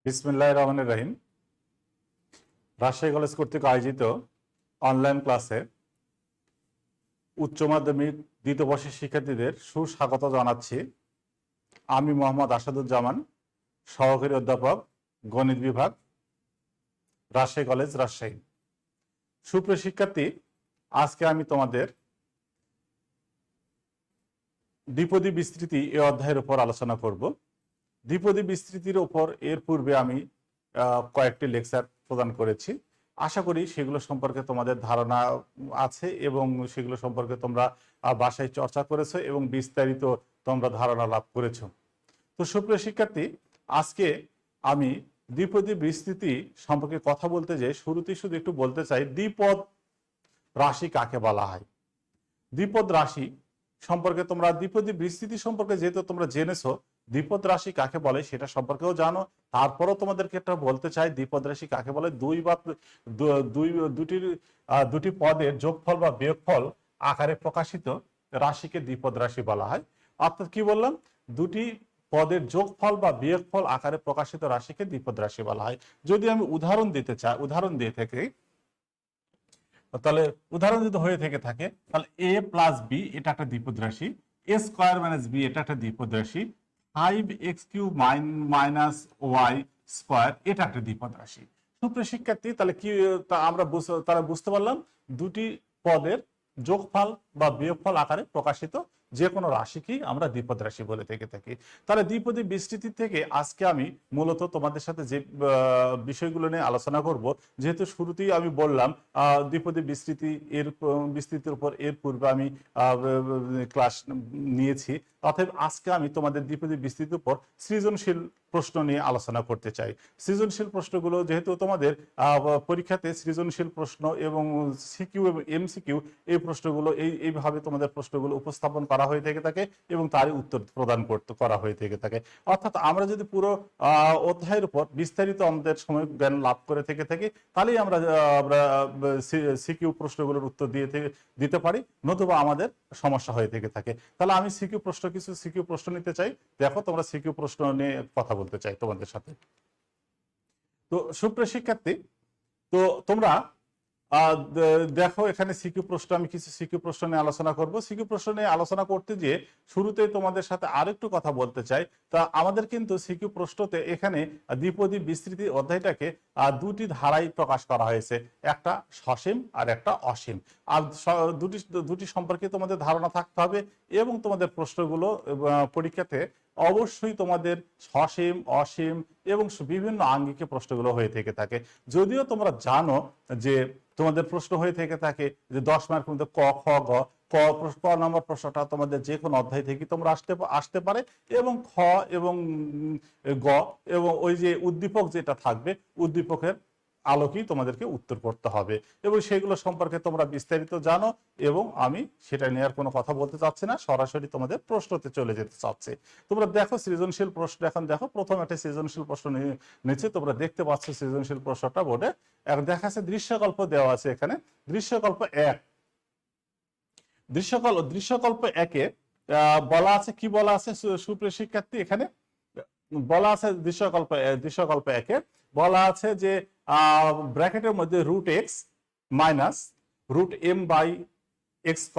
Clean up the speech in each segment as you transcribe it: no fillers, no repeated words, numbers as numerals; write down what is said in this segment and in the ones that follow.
বিসমিল্লাহির রহমানির রহিম। রাজশাহী কলেজ কর্তৃক আয়োজিত অনলাইন ক্লাসে উচ্চ মাধ্যমিক দ্বিতীয় বর্ষের শিক্ষার্থীদের সুস্বাগত জানাচ্ছি। আমি মোহাম্মদ আসাদুজ্জামান, সহকারী অধ্যাপক, গণিত বিভাগ, রাজশাহী কলেজ, রাজশাহী। সুপ্রিয় শিক্ষার্থী, আজকে আমি তোমাদের দ্বিপদী বিস্তৃতি এই অধ্যায়ের উপর আলোচনা করব। দ্বিপদী বিস্তৃতির উপর এর পূর্বে আমি কয়েকটি লেকচার প্রদান করেছি। আশা করি সেগুলো সম্পর্কে তোমাদের ধারণা আছে এবং সেগুলো সম্পর্কে তোমরা বাসায় চর্চা করেছো এবং বিস্তারিত তোমরা ধারণা লাভ করেছো। তো সুপ্রিয় শিক্ষার্থী, আজকে আমি দ্বিপদী বিস্তৃতি সম্পর্কে কথা বলতে যাই। শুরুতেই শুধু একটু বলতে চাই, দ্বিপদ রাশি কাকে বলা হয়। দ্বিপদ রাশি সম্পর্কে তোমরা দ্বিপদী বিস্তৃতি সম্পর্কে যেহেতু তোমরা জেনেছো, দ্বিপদ রাশি কাকে বলে সেটা সম্পর্কেও জানো। তারপরও তোমাদেরকে একটা বলতে চাই, দ্বিপদ রাশি কাকে বলে। দুটি পদের যোগফল বা বিয়োগফল আকারে প্রকাশিত রাশিকে দ্বিপদ রাশি বলা হয়। অর্থাৎ কি বললাম, দুটি পদের যোগফল বা বিয়োগফল আকারে প্রকাশিত রাশিকে দ্বিপদ রাশি বলা হয়। যদি আমি উদাহরণ দিতে চাই, উদাহরণ দিয়ে থাকি, তাহলে উদাহরণ যদি হয়ে থেকে থাকে, তাহলে a প্লাস বি এটা একটা দ্বিপদ রাশি, a স্কোয়ার মাইনাস বি এটা একটা দ্বিপদ রাশি, 5x³ মাইনাস ওয়াই স্কোয়ার এটা একটা দ্বিপদ রাশি। সুপ্রিয় শিক্ষার্থী, তাহলে কি আমরা বুঝতে পারলাম, দুটি পদের যোগফল বা বিয়োগফল আকারে প্রকাশিত যে কোনো রাশিকেই আমরা দ্বিপদ রাশি বলে থেকে থাকি। তাহলে দ্বিপদী বিস্তৃতি থেকে আজকে আমি মূলত তোমাদের সাথে যে বিষয়গুলো নিয়ে আলোচনা করব, যেহেতু শুরুতেই আমি বললাম দ্বিপদী বিস্তৃতির উপর এর পূর্বে আমি ক্লাস নিয়েছি। অতএব আজকে আমি তোমাদের দ্বিপদী বিস্তৃতির উপর সৃজনশীল প্রশ্ন নিয়ে আলোচনা করতে চাই। সৃজনশীল প্রশ্নগুলো যেহেতু তোমাদের পরীক্ষাতে সৃজনশীল প্রশ্ন এবং সিকিউ এবং এমসিকিউ এই প্রশ্নগুলো এইভাবে তোমাদের প্রশ্নগুলো উপস্থাপন করা হয়ে থেকে থাকে এবং তারই উত্তর প্রদান করা হয়ে থেকে থাকে। অর্থাৎ আমরা যদি পুরো অধ্যায়ের উপর বিস্তারিত আমাদের সময় জ্ঞান লাভ করে থেকে থাকি, তাহলেই আমরা সিকিউ প্রশ্নগুলোর উত্তর দিতে পারি, নতুবা আমাদের সমস্যা হয়ে থেকে থাকে। তাহলে আমি কিছু সিকিউ প্রশ্ন নিতে চাই। দেখো, তোমরা সিকিউ প্রশ্ন নিয়ে কথা বলতে চাই তোমাদের সাথে। তো সুপ্রিয় শিক্ষার্থী, তো তোমরা দেখো, এখানে সিকিউ প্রশ্ন, আমি কিছু সিকিউ প্রশ্ন নিয়ে আলোচনা করব। সিকিউ প্রশ্ন নিয়ে আলোচনা করতে গিয়ে শুরুতে তোমাদের সাথে আরেকটু কথা বলতে চাই। তা আমাদের কিন্তু সিকিউ প্রশ্নতে এখানে দ্বিপদী বিস্তৃতি অধ্যায়টাকে দুটি ধারায় প্রকাশ করা হয়েছে, একটা সসীম আর একটা অসীম। আর দুটি সম্পর্কে তোমাদের ধারণা থাকতে হবে এবং তোমাদের প্রশ্নগুলো পরীক্ষাতে অবশ্যই তোমাদের সসীম, অসীম এবং বিভিন্ন আঙ্গিকে প্রশ্নগুলো হয়ে থেকে থাকে। যদিও তোমরা জানো যে তোমাদের প্রশ্ন হয়ে থেকে থাকে যে 10 মার্কের মধ্যে ক, খ, গ। ক নম্বর প্রশ্নটা তোমাদের যে কোনো অধ্যায় থেকে তোমরা আসতে পারে এবং খ এবং গ এবং ওই যে উদ্দীপক যেটা থাকবে, উদ্দীপকের আলোকেই তোমাদেরকে উত্তর করতে হবে এবং সেগুলো সম্পর্কে তোমরা বিস্তারিত জানো এবং আমি সেটা নিয়ে আর কোনো কথা বলতে চাচ্ছি না, সরাসরি তোমাদের প্রশ্নতে চলে যেতে চাচ্ছি। তোমরা দেখো সৃজনশীল প্রশ্ন, এখন দেখো প্রথম একটা সৃজনশীল প্রশ্ন নিচে তোমরা দেখতে পাচ্ছ সৃজনশীল প্রশ্নটা বোর্ডে। এখন দেখা যাচ্ছে দৃশ্যকল্প দেওয়া আছে এখানে। দৃশ্যকল্প 1, দৃশ্যকল্প 1-এ বলা আছে, কি বলা আছে সুপ্রিয় শিক্ষার্থী, এখানে বলা আছে দৃশ্যকল্প 1-এ বলা আছে যে ব্র্যাকেটের মধ্যে √x minus √m/x²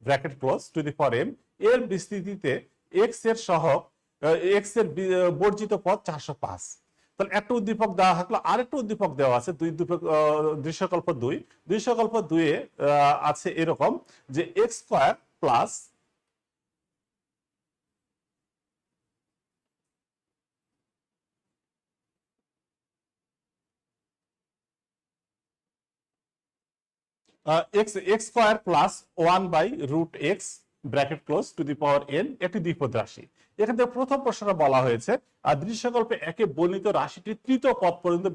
bracket close two the power m এর বিস্তৃতিতে x এর সহগ, x এর বর্জিত পদ 405। তাহলে একটা উদ্দীপক দেওয়া থাকলো, আরেকটা উদ্দীপক দেওয়া আছে, দৃশ্যকল্প 2-এ আছে এরকম যে x² plus x² plus 1/√x bracket close two the power n একটি দ্বিপদ রাশি। এখান থেকে প্রথম প্রশ্নটা বলা হয়েছে দৃশ্যকল্পে 1-এ বর্ণিত রাশিটির তৃতীয় পদ পর্যন্ত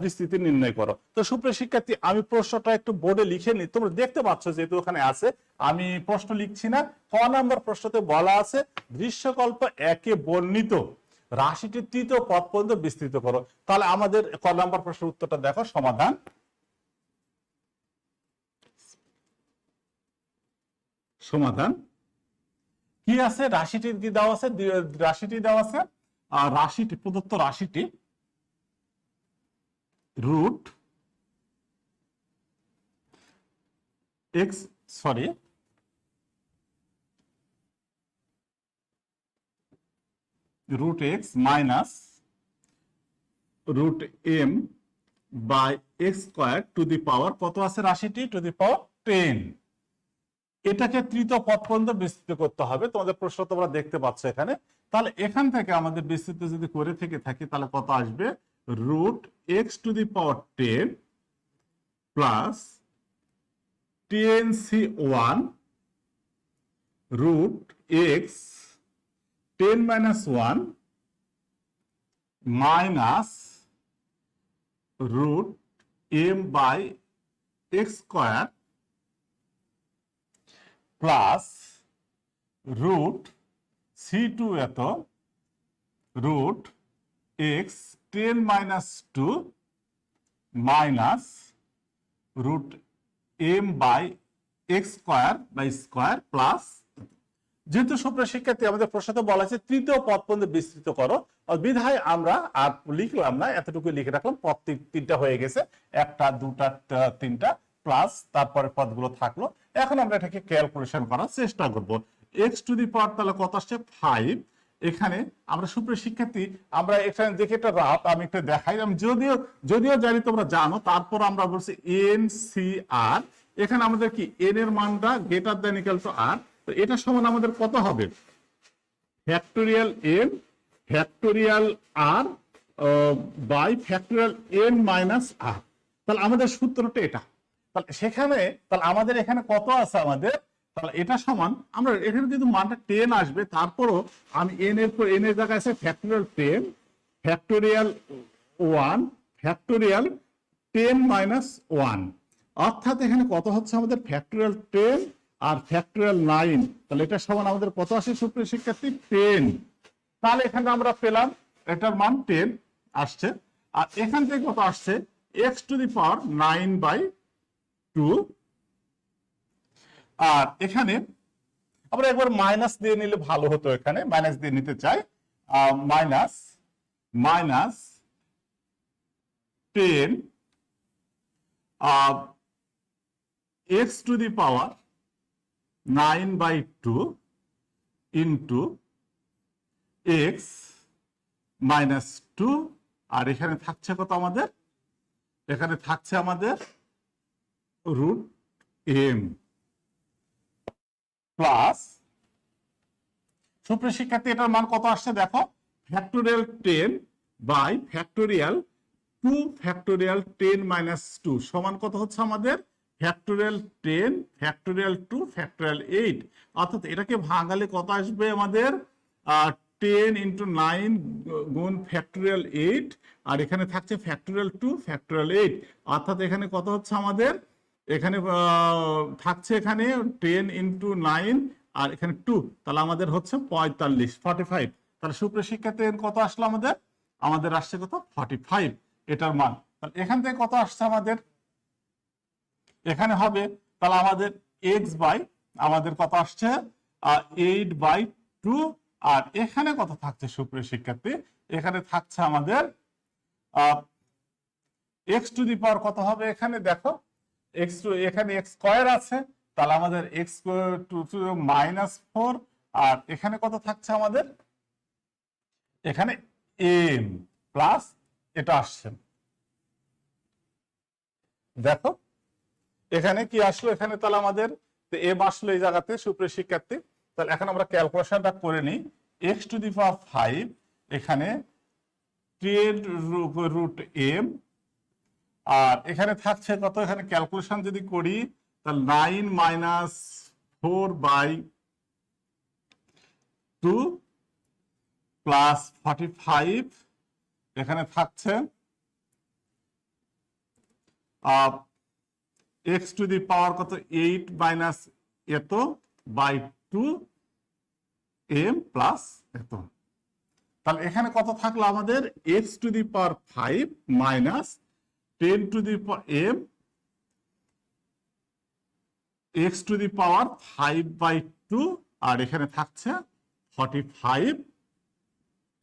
বিস্তৃতি নির্ণয় করো। তো সুপ্রিয় শিক্ষার্থী, আমি প্রশ্নটা একটু বোর্ডে লিখে নিই, তোমরা দেখতে পাচ্ছ যেহেতু ওখানে আছে, আমি প্রশ্ন লিখছি না। ক নম্বর প্রশ্নতে বলা আছে দৃশ্যকল্প 1-এ বর্ণিত রাশিটির তৃতীয় পদ পর্যন্ত বিস্তৃত করো। তাহলে আমাদের ক নম্বর প্রশ্নের উত্তরটা দেখো, সমাধান। সমাধান কি আছে, রাশিটি কি দেওয়া আছে, রাশিটি দেওয়া আছে রাশিটি, প্রদত্ত রাশিটি root x root x minus root M by x square to the power কত আছে রাশিটি, টু দি পাওয়ার 10। এটাকে তৃতীয় পদ পর্যন্ত বিস্তৃত করতে হবে, তোমাদের প্রশ্ন তোমরা দেখতে পাচ্ছ এখানে। তাহলে এখান থেকে আমাদের বিস্তৃত যদি করে থেকে থাকি তাহলে কত আসবে, root x to the power 10 plus 10c1 root x 10 minus 1 minus root m by x square plus root c2 এত root x 10 minus 2 minus root m by x square by square plus, যেহেতু সুপ্রিয় শিক্ষার্থী আমাদের প্রশ্নতে বলা আছে তৃতীয় পদ পর্যন্ত বিস্তৃত করো, বিধায় আমরা আর লিখলাম না, এতটুকু লিখে রাখলাম। পদ তিনটা হয়ে গেছে, একটা দুটা তিনটা প্লাস তারপরে পদগুলো থাকলো। এখন আমরা এটাকে ক্যালকুলেশন করার চেষ্টা করব। এক্স টু দি পাওয়ার তাহলে কত আসছে 5। এখানে আমরা সুপ্রিয় শিক্ষার্থী আমরা এখানে দেখে একটা রাত আমি একটু দেখাই, আমি যদিও জানি তোমরা জানো, তারপর আমরা বলছি এন সি আর। এখানে আমাদের কি এন এর মানটা greater than equal to R, তো এটা সমান আমাদের কত হবে, factorial N factorial R by factorial N minus R. তাহলে আমাদের সূত্রটা এটা। তাহলে সেখানে তাহলে আমাদের এখানে কত আছে আমাদের, তাহলে এটা সমান আমরা এখানে কিন্তু মানটা 10 আসবে, তারপরও আমি এন এর পর এন এর জায়গায় আছে ফ্যাক্টোরিয়াল 10 ফ্যাক্টোরিয়াল 1 ফ্যাক্টোরিয়াল 10 মাইনাস 1, অর্থাৎ এখানে কত হচ্ছে আমাদের ফ্যাক্টোরিয়াল 10 আর ফ্যাক্টোরিয়াল 9। তাহলে এটা সমান আমাদের কত আসে সুপ্রিয় শিক্ষার্থী 10। তাহলে এখানে আমরা পেলাম এটার মান 10 আসছে, আর এখান থেকে কত আসছে এক্স টু দি পাওয়ার 9/2। আর এখানে আমরা একবার মাইনাস দিয়ে নিলে ভালো হতো, এখানে মাইনাস দিয়ে নিতে চাই, minus 10 x to the power 9/2 into x minus 2, আর এখানে থাকছে কত আমাদের, এখানে থাকছে আমাদের রুট এম প্লাস, সুপ্রিয় শিক্ষার্থী এটার মান কত আসছে দেখো, factorial 10 by factorial 2 factorial 10 minus 2 সমান কত হচ্ছে আমাদের ফ্যাক্টোরিয়াল 10 ফ্যাক্টোরিয়াল 2 ফ্যাক্টোরিয়াল 8। অর্থাৎ এটাকে ভাঙালে কত আসবে আমাদের 10 ইন্টু 9 গুণ ফ্যাক্টোরিয়াল 8, আর এখানে থাকছে ফ্যাক্টোরিয়াল 2 ফ্যাক্টোরিয়াল 8। অর্থাৎ এখানে কত হচ্ছে আমাদের, এখানে থাকছে এখানে 10 ইন্টু 9 আর এখানে 2, তাহলে আমাদের হচ্ছে 45 তাহলে সুপ্রিয় শিক্ষার্থী কত আসলো আমাদের, আমাদের আসছে কত 45 এটার মান। তাহলে এখান থেকে কত আসছে আমাদের, এখানে হবে তাহলে আমাদের এক্স বাই আমাদের কত আসছে 8/2, আর এখানে কত থাকছে সুপ্রিয় শিক্ষার্থী, এখানে থাকছে আমাদের এক্স টু দি পাওয়ার কত হবে, এখানে দেখো এখানে এক্স স্কয়ার আছে, তাহলে আমাদের এক্স টু -4, আর এখানে কত থাকছে আমাদের, এখানে এম প্লাস এটা আসছে। দেখো এখানে কি আসলো, এখানে তাহলে আমাদের এম আসলো এই জায়গাতে সুপ্রিয় শিক্ষার্থী। তাহলে এখন আমরা ক্যালকুলেশনটা করে নিই, এক্স টু দি পাওয়ার 5 এখানে 10 রুট এম, আর এখানে থাকছে কত, এখানে ক্যালকুলেশন যদি করি তাহলে 9 মাইনাস 4/2 প্লাস 45, এখানে থাকছে এক্স টু দি পাওয়ার কত 8 মাইনাস এত বাই 2 এম প্লাস এত। তাহলে এখানে কত থাকলো আমাদের x to the power 5 minus 10 to the power M x to the power 5/2, আর এখানে থাকছে 45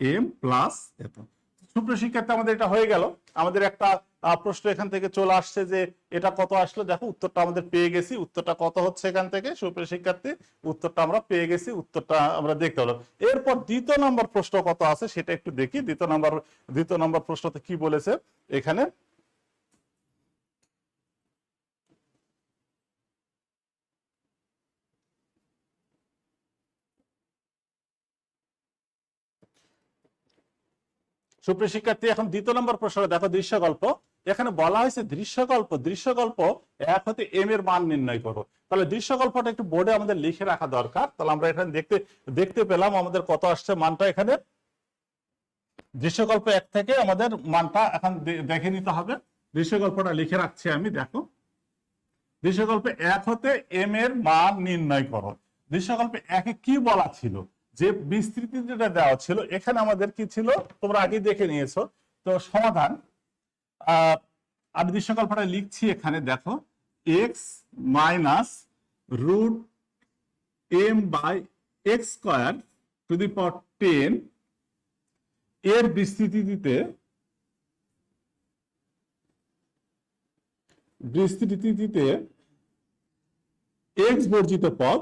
এম প্লাস এত। সুপ্রিয় শিক্ষার্থী, আমাদের এটা হয়ে গেল। আমাদের একটা প্রশ্ন এখান থেকে চলে আসছে যে এটা কত আসলো। দেখো উত্তরটা আমাদের পেয়ে গেছি। উত্তরটা কত হচ্ছে এখান থেকে সুপ্রিয় শিক্ষার্থী? উত্তরটা আমরা পেয়ে গেছি। উত্তরটা আমরা দেখতে হলো। এরপর দ্বিতীয় নম্বর প্রশ্ন কত আছে সেটা একটু দেখি। দ্বিতীয় নম্বর প্রশ্নতে কি বলেছে এখানে। সুপ্রিয় শিক্ষার্থী, এখন দ্বিতীয় নম্বর প্রশ্ন দেখো, দৃশ্যকল্প। এখানে বলা হয়েছে দৃশ্যকল্প 1 হতে m এর মান নির্ণয় করো। তাহলে দৃশ্যকল্পটা একটু বোর্ডে আমাদের লিখে রাখা দরকার। তাহলে আমরা এখানে দেখতে পেলাম আমাদের কত আসছে মানটা। এখানে দৃশ্যকল্প 1 থেকে আমাদের মানটা এখন দেখে নিতে হবে। দৃশ্যকল্পটা লিখে রাখছি আমি। দেখো, দৃশ্যকল্পে 1 হতে m এর মান নির্ণয় করো। দৃশ্যকল্পে 1 এ কি বলা ছিল, যে বিস্তৃতি যেটা দেওয়া ছিল এখানে আমাদের কি ছিল তোমরা আগে দেখে নিয়েছো। তো সমাধান আমি দৃশ্যকল্পটা লিখছি এখানে। দেখো, x minus root m by x square to the power 10 এর বিস্তৃতি দিতে x বর্জিত পদ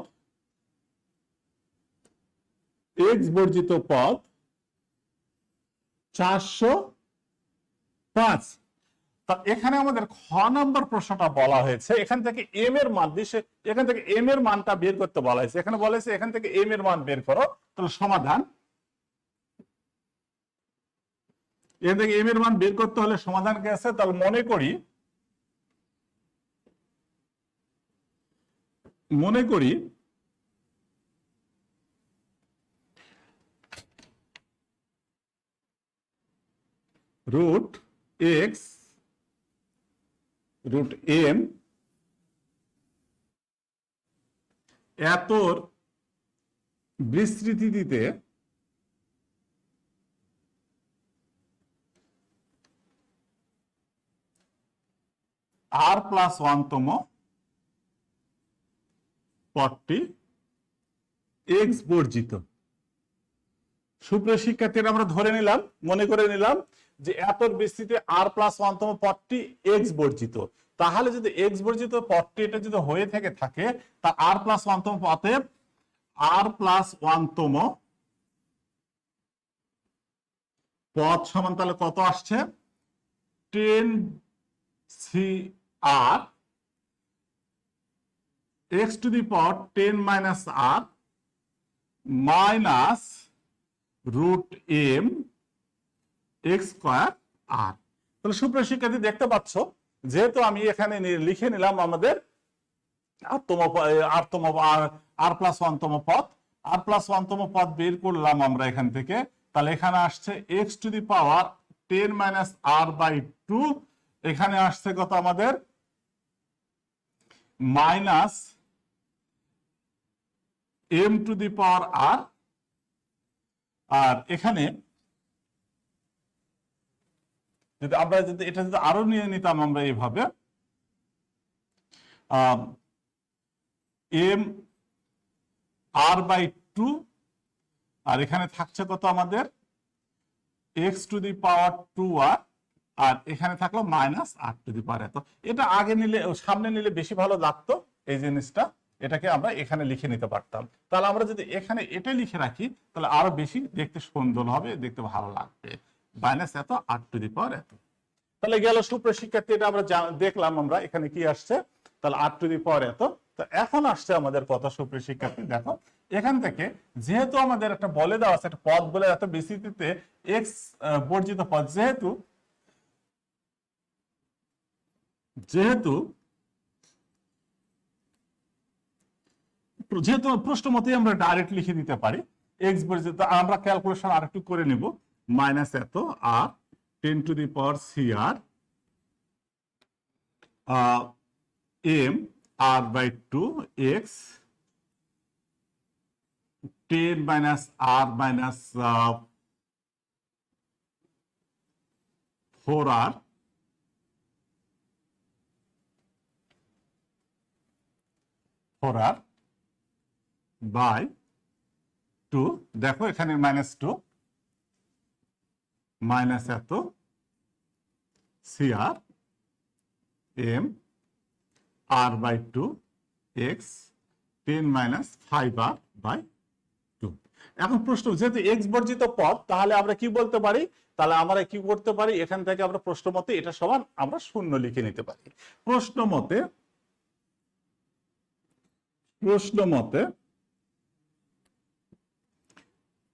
405। এখানে আমাদের খ নম্বর প্রশ্নটা বলা হয়েছে এখান থেকে m এর মান এখান থেকে m এর মানটা বের করতে বলা হয়েছে। এখানে বলা হয়েছে এখান থেকে m এর মান বের করো। তাহলে সমাধান, এখান থেকে m এর মান বের করতে হলে সমাধান কি আছে? তাহলে মনে করি রুট এক্স রুট এম এতর বিস্তৃতি দিতে r+1 তম পদটি x বর্জিত। সুপ্রিয় শিক্ষার্থীরা, আমরা ধরে নিলাম, মনে করে নিলাম যে এতর বিস্তৃতি r+1 তম পদটি x বর্জিত। তাহলে যদি x বর্জিত পদটি এটা যদি হয়ে থাকে তা r+1 তম পদে r+1 তম পদ সমান তাহলে কত আসছে? 10cr x to the power 10 minus r minus root m x square R. তাহলে সুপ্রিয় শিক্ষার্থী, দেখতে পাচ্ছ যেহেতু আমি এখানে লিখে নিলাম আমাদের r+1 তম পদ, r+1 তম পদ বের করলাম আমরা এখান থেকে। তাহলে এখানে আসছে x to the power 10 minus r/2। এখানে আসছে কত আমাদের? Minus m two the power r। আর এখানে আমরা যদি এটা যদি আরো নিয়ে নিতাম আমরা এইভাবে, m r/2 আর এখানে থাকছে কত আমাদের? x to the power 2r আর এখানে থাকলো মাইনাস r টু দি পাওয়ার এত। এটা আগে নিলে, সামনে নিলে বেশি ভালো লাগতো এই জিনিসটা। এটাকে আমরা এখানে লিখে নিতে পারতাম। তাহলে আমরা যদি এখানে এটা লিখে রাখি তাহলে আরো বেশি দেখতে সুন্দর হবে, দেখতে ভালো লাগবে। মাইনাস এত r টু দি পাওয়ার এত। তাহলে গেল সুপ্রিয় শিক্ষার্থী, এটা আমরা দেখলাম আমরা এখানে কি আসছে। তাহলে r টু দি পাওয়ার এত। তো এখন আসছে আমাদের কথা সুপ্রিয় শিক্ষার্থী। দেখো, এখান থেকে যেহেতু আমাদের একটা বলে দেওয়া আছে, একটা পদ বলে এত বিস্তৃতিতে x বর্জিত পদ, যেহেতু প্রশ্ন মতেই আমরা ডাইরেক্ট লিখে দিতে পারি x বর্জিত। আমরা ক্যালকুলেশন আরেকটু করে নিব। মাইনাস এত আর 10 to the power cr m r/2 x 10 minus r minus 4r by 2। দেখো এখানে -2 মাইনাস এত CR M R by 2 x 10 minus 5r by 2। এখন প্রশ্ন, যেহেতু এক্স বর্জিত পদ, তাহলে আমরা কি বলতে পারি? তাহলে আমরা কি করতে পারি? এখান থেকে আমরা প্রশ্ন মতে এটা সমান আমরা শূন্য লিখে নিতে পারি। প্রশ্ন মতে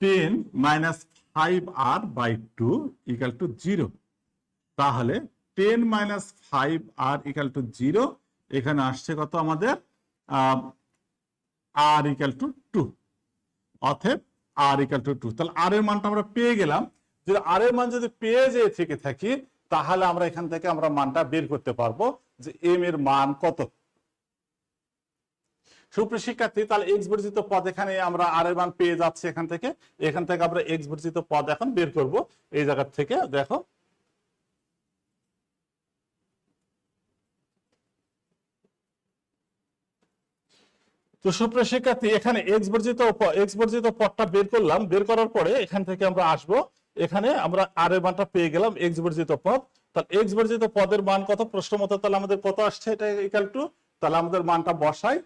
10 minus 5r by 2 equal to 0। তাহলে 10 মাইনাস 5r ইকাল টু 0, এখানে আসছে কত আমাদের? r equal to 2। অতএব r ইকাল টু 2। তাহলে r এর মানটা আমরা পেয়ে গেলাম। যদি r এর মান যদি পেয়ে যেয়ে থেকে থাকি, তাহলে আমরা এখান থেকে আমরা মানটা বের করতে পারবো যে m এর মান কত। সুপ্রিয় শিক্ষার্থী, তাহলে এক্স বর্জিত পদ এখানে আমরা আর এর মান পেয়ে যাচ্ছি। এখান থেকে আমরা এক্স বর্জিত পদ এখন বের করব। এই জায়গা থেকে দেখো, তো সুপ্রিয় শিক্ষার্থী, এখানে এক্স বর্জিত পদটা বের করলাম। বের করার পরে এখান থেকে আমরা আসব, এখানে আমরা আর এর মানটা পেয়ে গেলাম, এক্স বর্জিত পদ। তাহলে এক্স বর্জিত পদের মান কত প্রশ্ন মতো? তাহলে আমাদের কত আসছে? এটা ইকুয়াল টু, তাহলে আমাদের মানটা বসাই।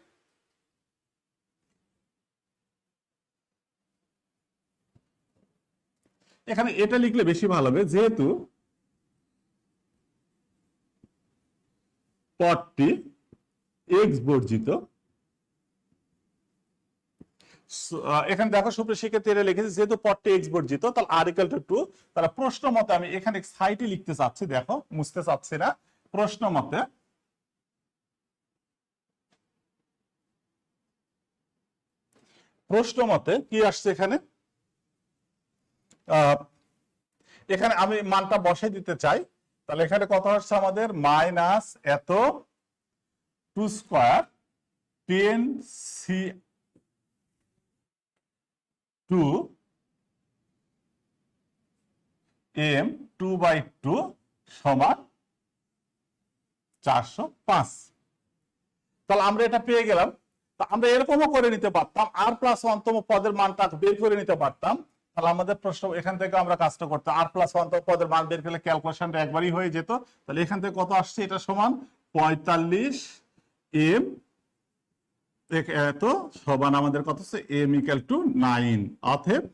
এখানে এটা লিখলে বেশি ভালো হবে, যেহেতু পদটি এক্স বর্জিত। এখানে দেখো সুপ্রিয় শিক্ষার্থী, এটা লিখেছি যেহেতু পদটি এক্স বর্জিত, তাহলে আর ইকুয়াল টু 2। তাহলে প্রশ্ন মতে আমি এখানে সাইডে লিখতে চাচ্ছি, দেখো মুছতে চাচ্ছি না। প্রশ্ন মতে কি আসছে এখানে? এখানে আমি মানটা বসাই দিতে চাই। তাহলে এখানে কত আসছে আমাদের? মাইনাস এত 2 স্কয়ার 10 সি 2 এম 2/2 সমান 405। তাহলে আমরা এটা পেয়ে গেলাম। তা আমরা এরকমও করে নিতে পারতাম, আর প্লাস 1 তম পদের মানটা বের করে নিতে পারতাম। তাহলে আমাদের প্রশ্ন এখান থেকে আমরা কাজটা করতাম, আর প্লাস 1 তম পদের মান বের করলে ক্যালকুলেশনটা একবারই হয়ে যেত। তাহলে এখান থেকে কত আসছে? এটা সমান 45 এম এত সমান আমাদের কত হচ্ছে? M equal to 9। অতএব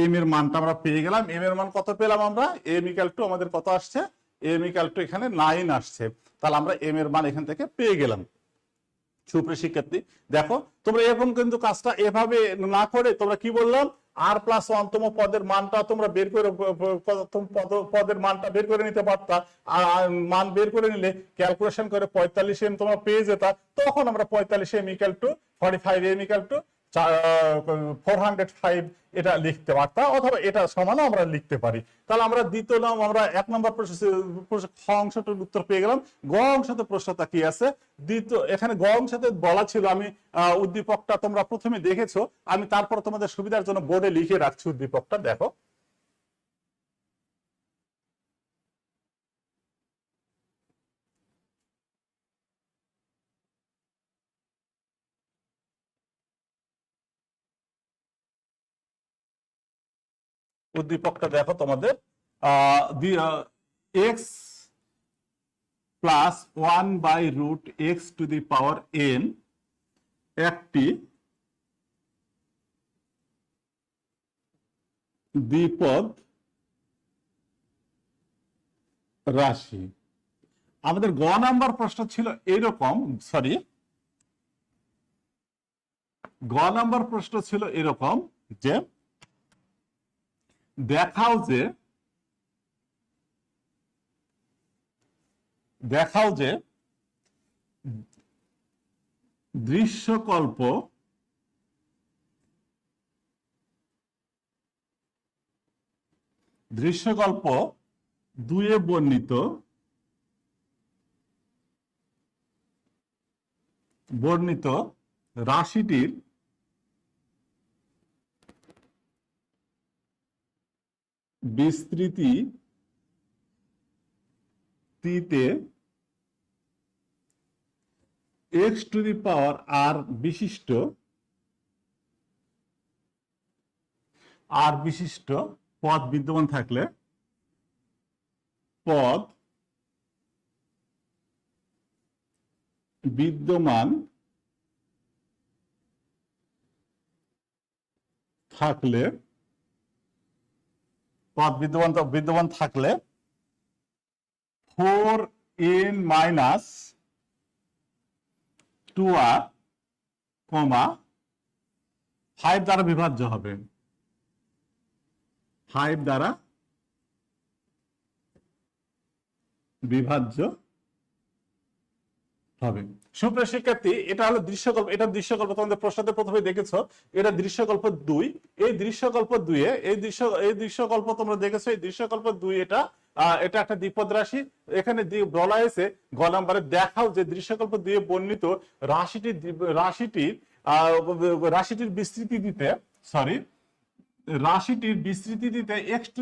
এম এর মানটা আমরা পেয়ে গেলাম। এম এর মান কত পেলাম আমরা? এম ইকুয়াল টু আমাদের কত আসছে? এম ইকুয়াল টু এখানে 9 আসছে। তাহলে আমরা এম এর মান এখান থেকে পেয়ে গেলাম। সুপ্রিয় শিক্ষার্থী, দেখো তোমরা এরকম কিন্তু কাজটা এভাবে না করে তোমরা কি বললাম? আর প্লাস 1 তম পদের মানটা তোমরা বের করে পদের মানটা বের করে নিতে পারতা। আর মান বের করে নিলে ক্যালকুলেশন করে 45 এম তোমরা পেয়ে যেতা। তখন আমরা 45 M equal to 45 M equal to 405 এটা লিখতে পারতাম, অথবা এটা সমানও আমরা লিখতে পারি। তাহলে আমরা দ্বিতীয় নাম আমরা 1 নম্বর খ অংশটার উত্তর পেয়ে গেলাম। গ অংশতে প্রশ্নটা কি আছে? দ্বিতীয়, এখানে গ অংশতে বলা ছিল, আমি উদ্দীপকটা তোমরা প্রথমে দেখেছো, আমি তারপর তোমাদের সুবিধার জন্য বোর্ডে লিখে রাখছি উদ্দীপকটা। দেখো, উদ্দীপকটা দেখো তোমাদের, x plus 1/√x two the power n একটি দ্বিপদ রাশি। আমাদের গ নাম্বার প্রশ্ন ছিল এরকম, সরি, গ নাম্বার প্রশ্ন ছিল এরকম যে দেখাও যে দৃশ্যকল্প দুয়ে বর্ণিত রাশিটির বিস্তৃতিতে x to the power r বিশিষ্ট পদ বিদ্যমান থাকলে পদ বিদ্যমান থাকলে পদ বিদ্যমান থাকলে 4n - 2r, 5 দ্বারা বিভাজ্য হবে, 5 দ্বারা বিভাজ্য হবে। সুপ্রিয় শিক্ষার্থী, এটা হলো দৃশ্যকল্প। এটা দৃশ্যকল্প তোমাদের প্রশ্নতে প্রথমে দেখেছো, এটা দৃশ্যকল্প 2। এই দৃশ্যকল্প 2 এ এই দৃশ্যকল্প তোমরা দেখেছো, এই দৃশ্যকল্প 2 এটা একটা দ্বিপদ রাশি। এখানে বলা হয়েছে গ নম্বরে দেখাও যে দৃশ্যকল্প 2 এ বর্ণিত রাশিটির বিস্তৃতি দিতে x⁴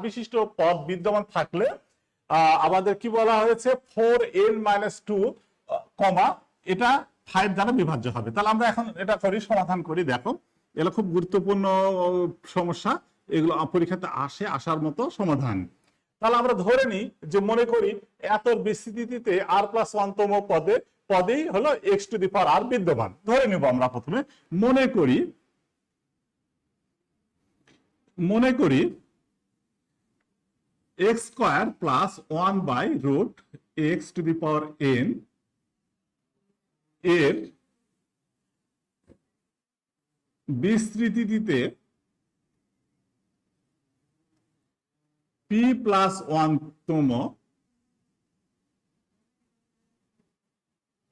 বিশিষ্ট পদ বিদ্যমান থাকলে আমাদের কি বলা হয়েছে 4n - 2, এটা 5 দ্বারা বিভাজ্য হবে। তাহলে আমরা এখন এটা করি, সমাধান করি। দেখো, এগুলো খুব গুরুত্বপূর্ণ সমস্যা, এগুলো পরীক্ষাতে আসার মতো সমাধান। তাহলে আমরা ধরে নিই যে, মনে করি এত বিস্তৃতিতে r+1 তম পদেই হলো x⁴ বিদ্যমান। ধরে নিব আমরা প্রথমে, মনে করি x² + 1/√x⁴n এর বিস্তৃতি দিতে p+1 তম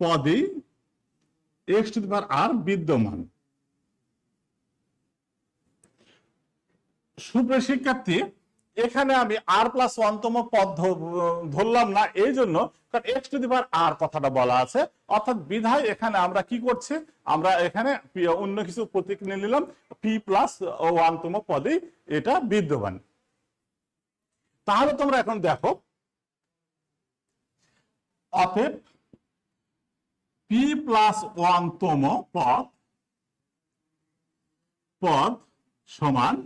পদে x⁴ বিদ্যমান। সুপ্রিয় শিক্ষার্থী, এখানে আমি r+1 তম পদ ধরলাম না, এই জন্য কারণ x⁴ কথাটা বলা আছে, অর্থাৎ বিধায় এখানে আমরা কি করছি, আমরা এখানে অন্য কিছু প্রতীক নিয়ে নিলাম, p+1 তম পদে এটা বিদ্যমান। তাহলে তোমরা এখন দেখো, অতএব p+1 তম পদ সমান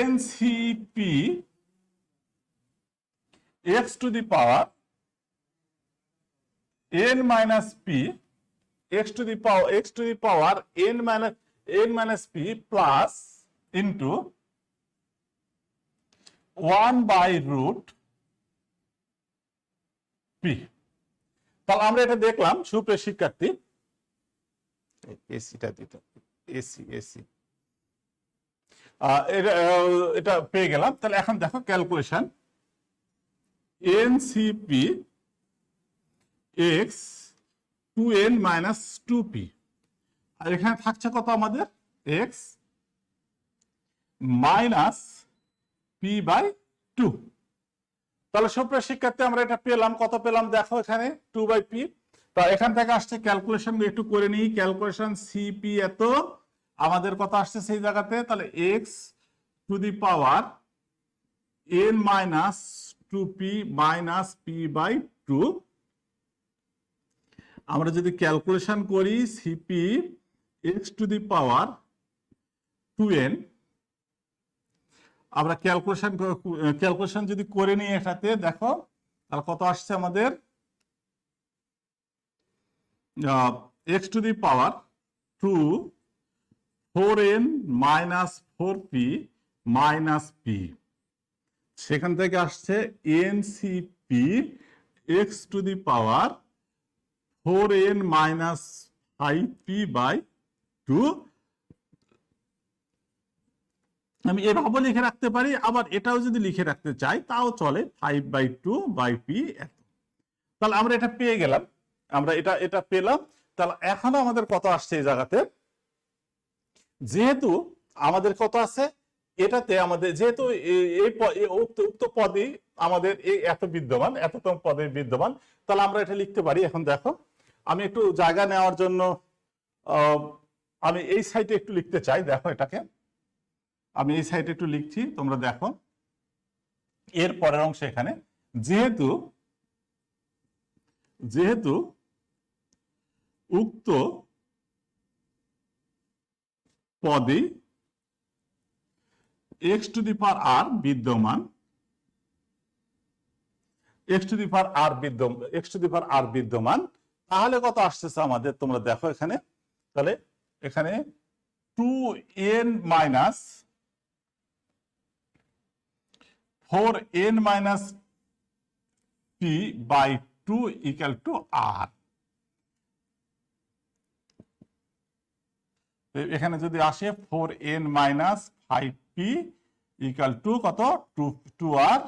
NCP x⁴n - p plus into 1/√p। তাহলে আমরা এটা দেখলাম। সুপ্রিয় শিক্ষার্থী, এসিটা দিতে, এসি এটা পেয়ে গেলাম। তাহলে এখন দেখো calculation, NCP x 2n - 2p, আর এখানে থাকছে কত আমাদের, x -p/2। তাহলে সুপ্রিয় শিক্ষার্থী, আমরা এটা পেলাম, কত পেলাম দেখো, এখানে 2/p। তা এখান থেকে আসছে, ক্যালকুলেশন একটু করে নিই। ক্যালকুলেশন সিপি এত, আমাদের কত আসছে সেই জায়গাতে, তাহলে x⁴n - 2p - p/2। আমরা যদি ক্যালকুলেশন করি সিপি x⁴2n, আমরা ক্যালকুলেশন যদি করে নিই এটাতে, দেখো তাহলে কত আসছে আমাদের, x⁴2 4n - 4p - p, সেখান থেকে আসছে NCP x⁴4n - 5p/2। আমি এভাবে লিখে রাখতে পারি, আবার এটাও যদি লিখে রাখতে চাই তাও চলে, 5/2/p এত। তাহলে আমরা এটা পেয়ে গেলাম, আমরা এটা পেলাম। তাহলে এখনো আমাদের কত আসছে এই জায়গাতে, যেহেতু আমাদের কত আছে এটাতে, আমাদের যেহেতু উক্ত পদে আমাদের এত বিদ্যমান, এততম পদে বিদ্যমান, তাহলে আমরা এটা লিখতে পারি। এখন দেখো, আমি একটু জায়গা নেওয়ার জন্য আমি এই সাইডে একটু লিখতে চাই। দেখো, এটাকে আমি এই সাইডে একটু লিখছি, তোমরা দেখো এর পরের অংশ। এখানে যেহেতু উক্ত পদে এক্স টু দি পাওয়ার আর বিদ্যমান, এক্স টু দি পাওয়ার আর বিদ্যমান, এক্স টু দি পাওয়ার আর বিদ্যমান, তাহলে কত আসতেছে আমাদের, তোমরা দেখো এখানে, তাহলে এখানে 2n minus 4n minus p by 2 equal to r। এখানে যদি আসে 4n minus 5p equal to কত, 2r।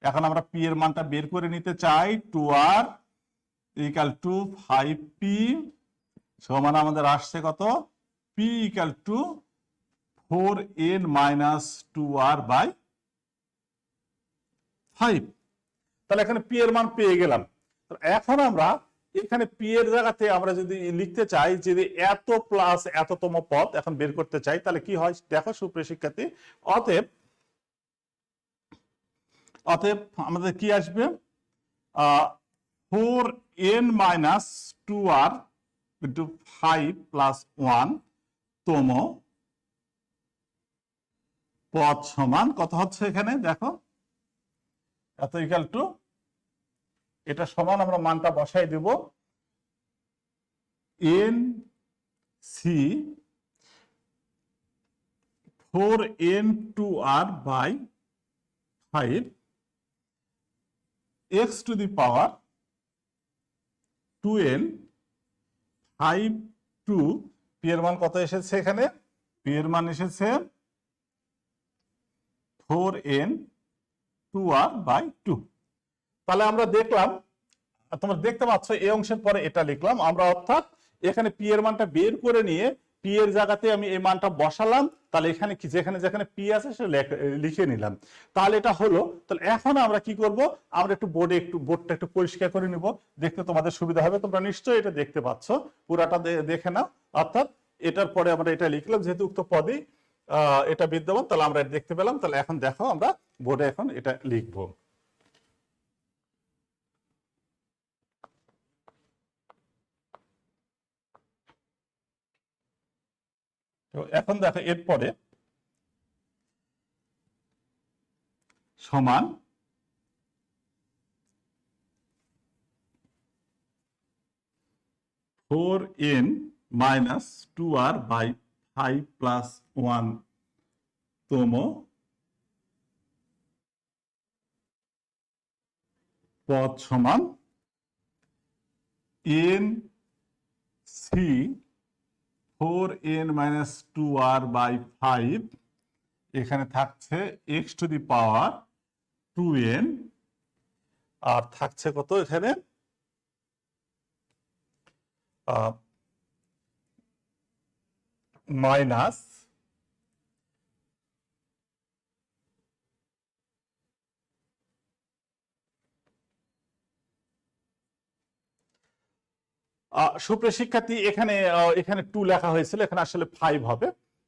এখন আমরা p এর মানটা বের করে নিতে চাই, 2r ইকুয়াল টু 5p সমান আমাদের আসছে কত, p equal to 4n minus 2r by 5। তাহলে এখানে p এর মান পেয়ে গেলাম। এখন আমরা এখানে p এর জায়গাতে আমরা যদি লিখতে চাই যে এত প্লাস এততম পদ এখন বের করতে চাই, তাহলে কি হয় দেখো সুপ্রিয় শিক্ষার্থী, অতএব অতএব আমাদের কি আসবে, 4n minus 2r into 5 plus 1 তম পদ সমান কত হচ্ছে, এখানে দেখো এত ইকুয়াল টু, এটা সমান আমরা মানটা বসাই দেব n c 4n 2r by 5 x to the power 2n 5 2, p এর মান কত এসেছে, এখানে p এর মান এসেছে 4n 2r বাই 2। তাহলে আমরা দেখলাম, তোমরা দেখতে পাচ্ছ এই অংশের পরে এটা লিখলাম আমরা, অর্থাৎ এখানে p এর মানটা বের করে নিয়ে p এর জায়গাতে আমি এই মানটা বসালাম, তাহলে এখানে কি যেখানে যেখানে p আছে সেটা লিখে নিলাম, তাহলে এটা হলো। তাহলে এখন আমরা কি করব, আমরা একটু বোর্ডটা একটু পরিষ্কার করে নিব, দেখতে তোমাদের সুবিধা হবে। তোমরা নিশ্চয়ই এটা দেখতে পাচ্ছ, পুরাটা দেখে নাও। অর্থাৎ এটার পরে আমরা এটা লিখলাম, যেহেতু উক্ত পদেই এটা বিদ্যমান, তাহলে আমরা এটা দেখতে পেলাম। তাহলে এখন দেখো আমরা বোর্ডে এখন এটা লিখবো। এখন দেখো এরপরে সমান 4n minus 2r by 5 plus 1 তম পদ সমান n c 4n minus 2r by 5, এখানে থাকছে x to the power 2n, আর থাকছে কত এখানে মাইনাস সুপ্রিয় শিক্ষার্থী, এখানে এখানে 2 লেখা হয়েছিল, এখানে আসলে 5 হবে।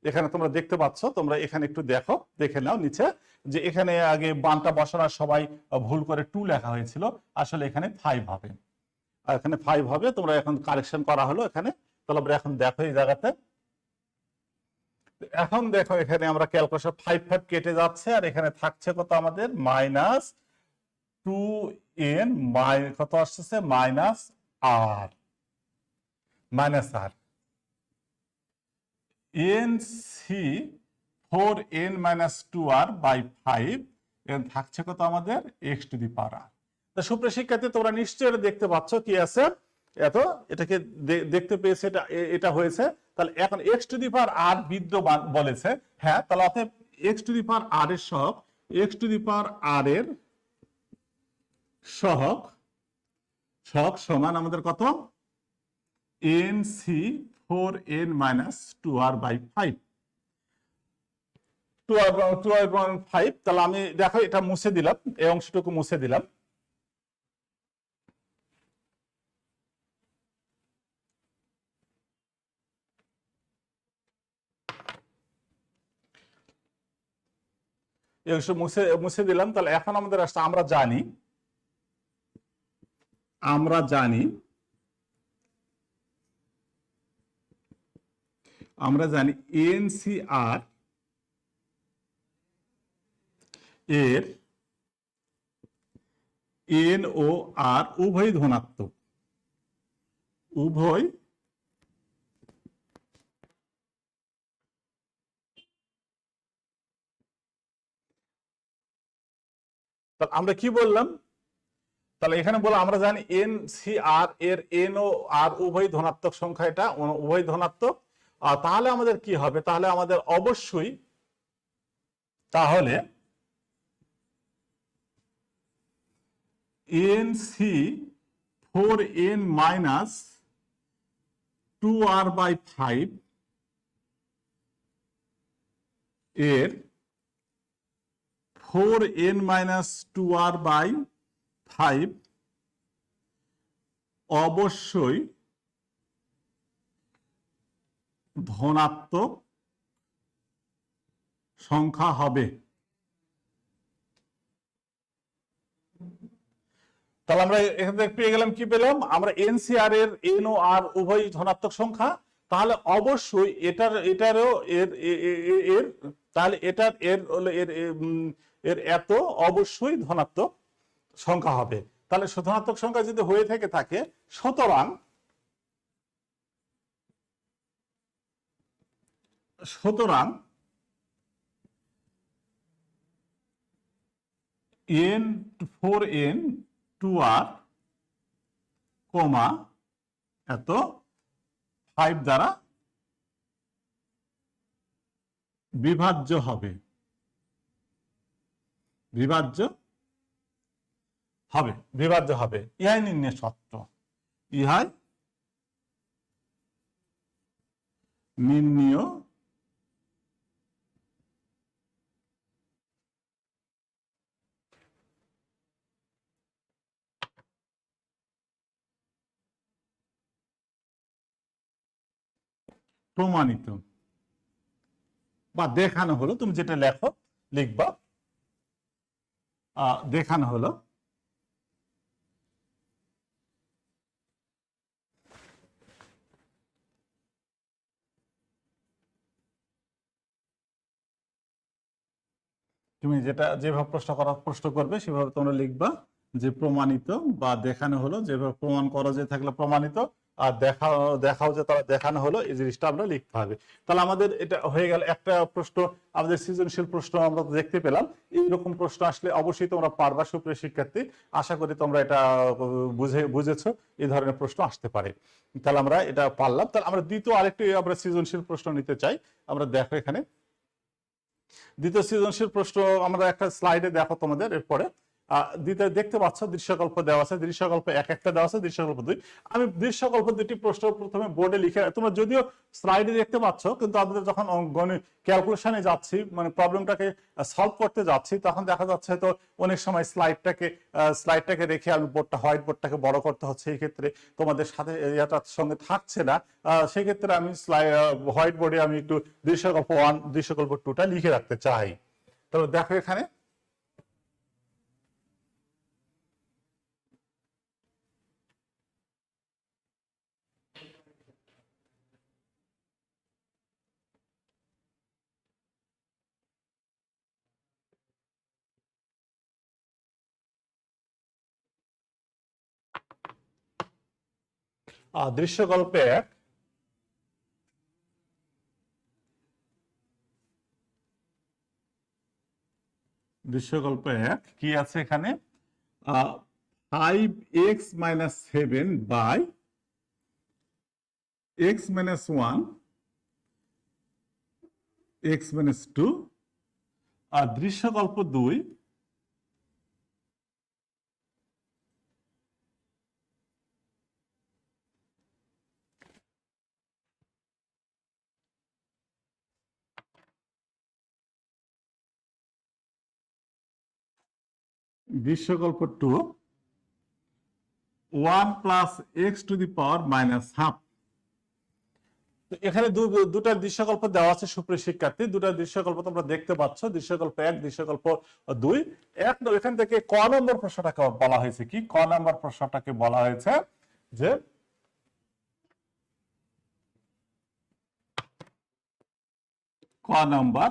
এখানে তোমরা দেখতে পাচ্ছ, তোমরা এখানে একটু দেখো, দেখে নাও নিচে, যে এখানে আগে বানটা বসানোর সবাই ভুল করে 2 লেখা হয়েছিল, আসলে এখানে 5 হবে, আর এখানে 5 হবে। তোমরা এখন কারেকশন করা হলো এখানে। তাহলে আমরা এখন দেখো এই জায়গাতে, এখন দেখো এখানে আমরা ক্যালকুলেশন 5 5 কেটে যাচ্ছে, আর এখানে থাকছে কত আমাদের মাইনাস 2n কত আসছে minus r, minus r n c 4n minus 2r by 5, এখানে থাকছে কত আমাদের x to the power r। তো সুপ্রিয় শিক্ষার্থী, তোমরা নিশ্চয়ই এটা দেখতে পাচ্ছ কি আছে, এটাকে দেখতে পেয়েছে, এটা হয়েছে। তাহলে এখন x to the power r বিদ্যমান বলেছে, হ্যাঁ, তাহলে অতএব x to the power r এর সহগ, x to the power r এর সহগ সমান আমাদের কত, nc 4n minus 2r by 5, 2r/5। তাহলে আমি দেখো এটা মুছে দিলাম, এই অংশটুকু মুছে দিলাম। এই অংশ মুছে দিলাম। তাহলে এখন আমাদের আসছে, আমরা জানি NCR এর এন ও আর উভয় ধনাত্মক, উভয় আমরা কি বললাম? তাহলে এখানে বলো, আমরা জানি এন সি আর এর এন ও আর উভয় ধনাত্মক সংখ্যা, এটা উভয় ধনাত্মক। তাহলে আমাদের কি হবে? তাহলে আমাদের অবশ্যই তাহলে N C 4n minus 2r/5 এর 4n মাইনাস 2r/5 অবশ্যই ধনাত্মক সংখ্যা হবে। তাহলে আমরা এখান থেকে পেয়ে গেলাম, কি পেলাম আমরা? এনসিআর এর এন ও আর উভয় ধনাত্মক সংখ্যা, তাহলে অবশ্যই এটারও এর তাহলে এটার এর এত অবশ্যই ধনাত্মক সংখ্যা হবে। তাহলে ধনাত্মক সংখ্যা যদি হয়ে থাকে সুতরাং n 4n 2r কমা এত 5 দ্বারা বিভাজ্য হবে, ইহাই নির্ণয় সত্য, ইহাই নির্ণয় প্রমাণিত বা দেখানো হলো। তুমি যেটা লেখো লিখবা, দেখানো হলো। তুমি যেভাবে প্রশ্ন করবে সেভাবে তোমরা লিখবা যে প্রমাণিত বা দেখানো হলো। যেভাবে প্রমাণ করা যে থাকলে প্রমাণিত, আর দেখাও যে তারা দেখানো হলো, এই জিনিসটা আমরা লিখতে হবে। তাহলে আমাদের এটা হয়ে গেল একটা প্রশ্ন। আমাদের সৃজনশীল প্রশ্ন আমরা দেখতে পেলাম। এইরকম প্রশ্ন আসলে অবশ্যই তোমরা পারবা সুপ্রিয় শিক্ষার্থী। আশা করি তোমরা এটা বুঝেছো, এই ধরনের প্রশ্ন আসতে পারে। তাহলে আমরা এটা পারলাম। তাহলে আমরা দ্বিতীয় আরেকটি আমরা সৃজনশীল প্রশ্ন নিতে চাই। আমরা দেখো এখানে দ্বিতীয় সৃজনশীল প্রশ্ন আমরা একটা স্লাইডে দেখো তোমাদের। এরপরে দ্বিতীয় দেখতে পাচ্ছ দৃশ্যকল্প দেওয়া আছে, দৃশ্যকল্প 1 একটা দেওয়া আছে, দৃশ্যকল্প 2। আমি দৃশ্যকল্প 2টি প্রশ্ন প্রথমে বোর্ডে লিখে, তোমরা যদিও স্লাইডে দেখতে পাচ্ছ, কিন্তু আমাদের যখন ক্যালকুলেশনে যাচ্ছি, মানে প্রবলেমটাকে সলভ করতে যাচ্ছি, তখন দেখা যাচ্ছে তো অনেক সময় স্লাইডটাকে রেখে আমি হোয়াইট বোর্ডটাকে বড় করতে হচ্ছে। এই ক্ষেত্রে তোমাদের সাথে এটার সঙ্গে থাকছে না, সেক্ষেত্রে আমি হোয়াইট বোর্ডে আমি একটু দৃশ্যকল্প 1 দৃশ্যকল্প 2টা লিখে রাখতে চাই। তবে দেখো এখানে দৃশ্যকল্পে 1 কি আছে এখানে? 5x - 7 by x - 1 x - 2। আর দৃশ্যকল্প 2 দৃশ্যকল্প 2 1 plus x to the power -1/2। এখানে দুটা দৃশ্যকল্প দেওয়া আছে সুপ্রিয় শিক্ষার্থী। দুটা দৃশ্যকল্প তোমরা দেখতে পাচ্ছ, দৃশ্যকল্প 1 দৃশ্যকল্প 2। এখান থেকে ক নম্বর প্রশ্নটাকে বলা হয়েছে কি? ক নম্বর প্রশ্নটাকে বলা হয়েছে যে ক নম্বর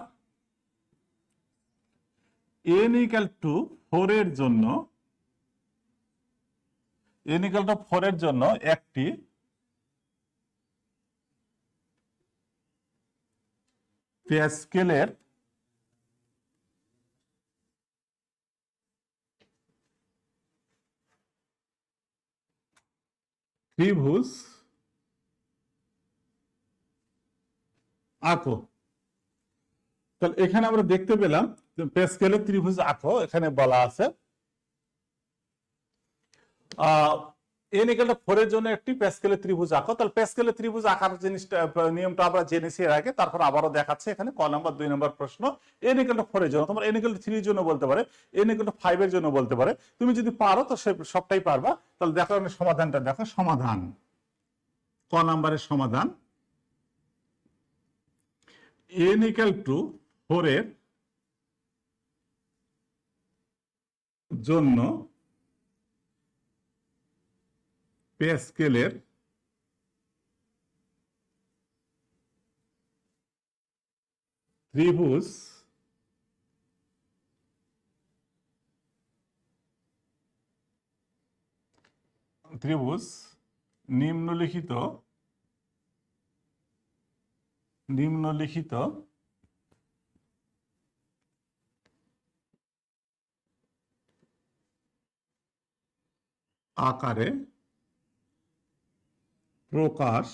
n ইকুয়াল টু 4 এর জন্য একটি প্যাসকেলের ত্রিভুজ আঁকো। তাহলে এখানে আমরা দেখতে পেলাম প্যাসকেলের ত্রিভুজ আঁকো, এখানে বলা আছে n ইকুয়াল টু 4 এর জন্য একটি প্যাসকেলের ত্রিভুজ আঁকো। তাহলে প্যাসকেলের ত্রিভুজ আঁকার জিনিসটা নিয়মটা আমরা জেনেছি এর আগে, তারপর আবারও দেখাচ্ছে এখানে ক নাম্বার 2 নম্বর প্রশ্ন। n ইকুয়াল টু 4 এর জন্য, তোমার n ইকুয়াল টু 3 এর জন্য বলতে পারে, n ইকুয়াল টু 5 এর জন্য বলতে পারে, তুমি যদি পারো তো সবটাই পারবা। তাহলে দেখো সমাধানটা দেখো, সমাধান ক নাম্বারের সমাধান n ইকুয়াল টু 4 এর জন্য প্যাসকেলের ত্রিভুজ নিম্নলিখিত আকারে প্রকাশ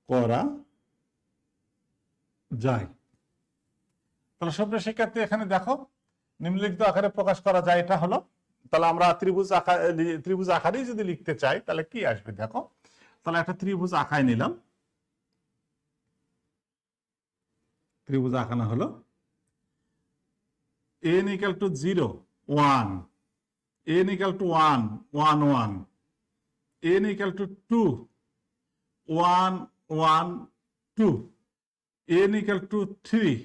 করা যায়। তাহলে সুপ্রিয় শিক্ষার্থী এখানে দেখো নিম্নলিখিত আকারে প্রকাশ করা যায়, এটা হলো। তাহলে আমরা ত্রিভুজ আকারেই যদি লিখতে চাই তাহলে কি আসবে দেখো। তাহলে একটা ত্রিভুজ আঁকায় নিলাম, ত্রিভুজ আঁকানো হলো n equal to 0 1, n equal to 1 1 1, n equal to 2 1 1 2, n equal to 3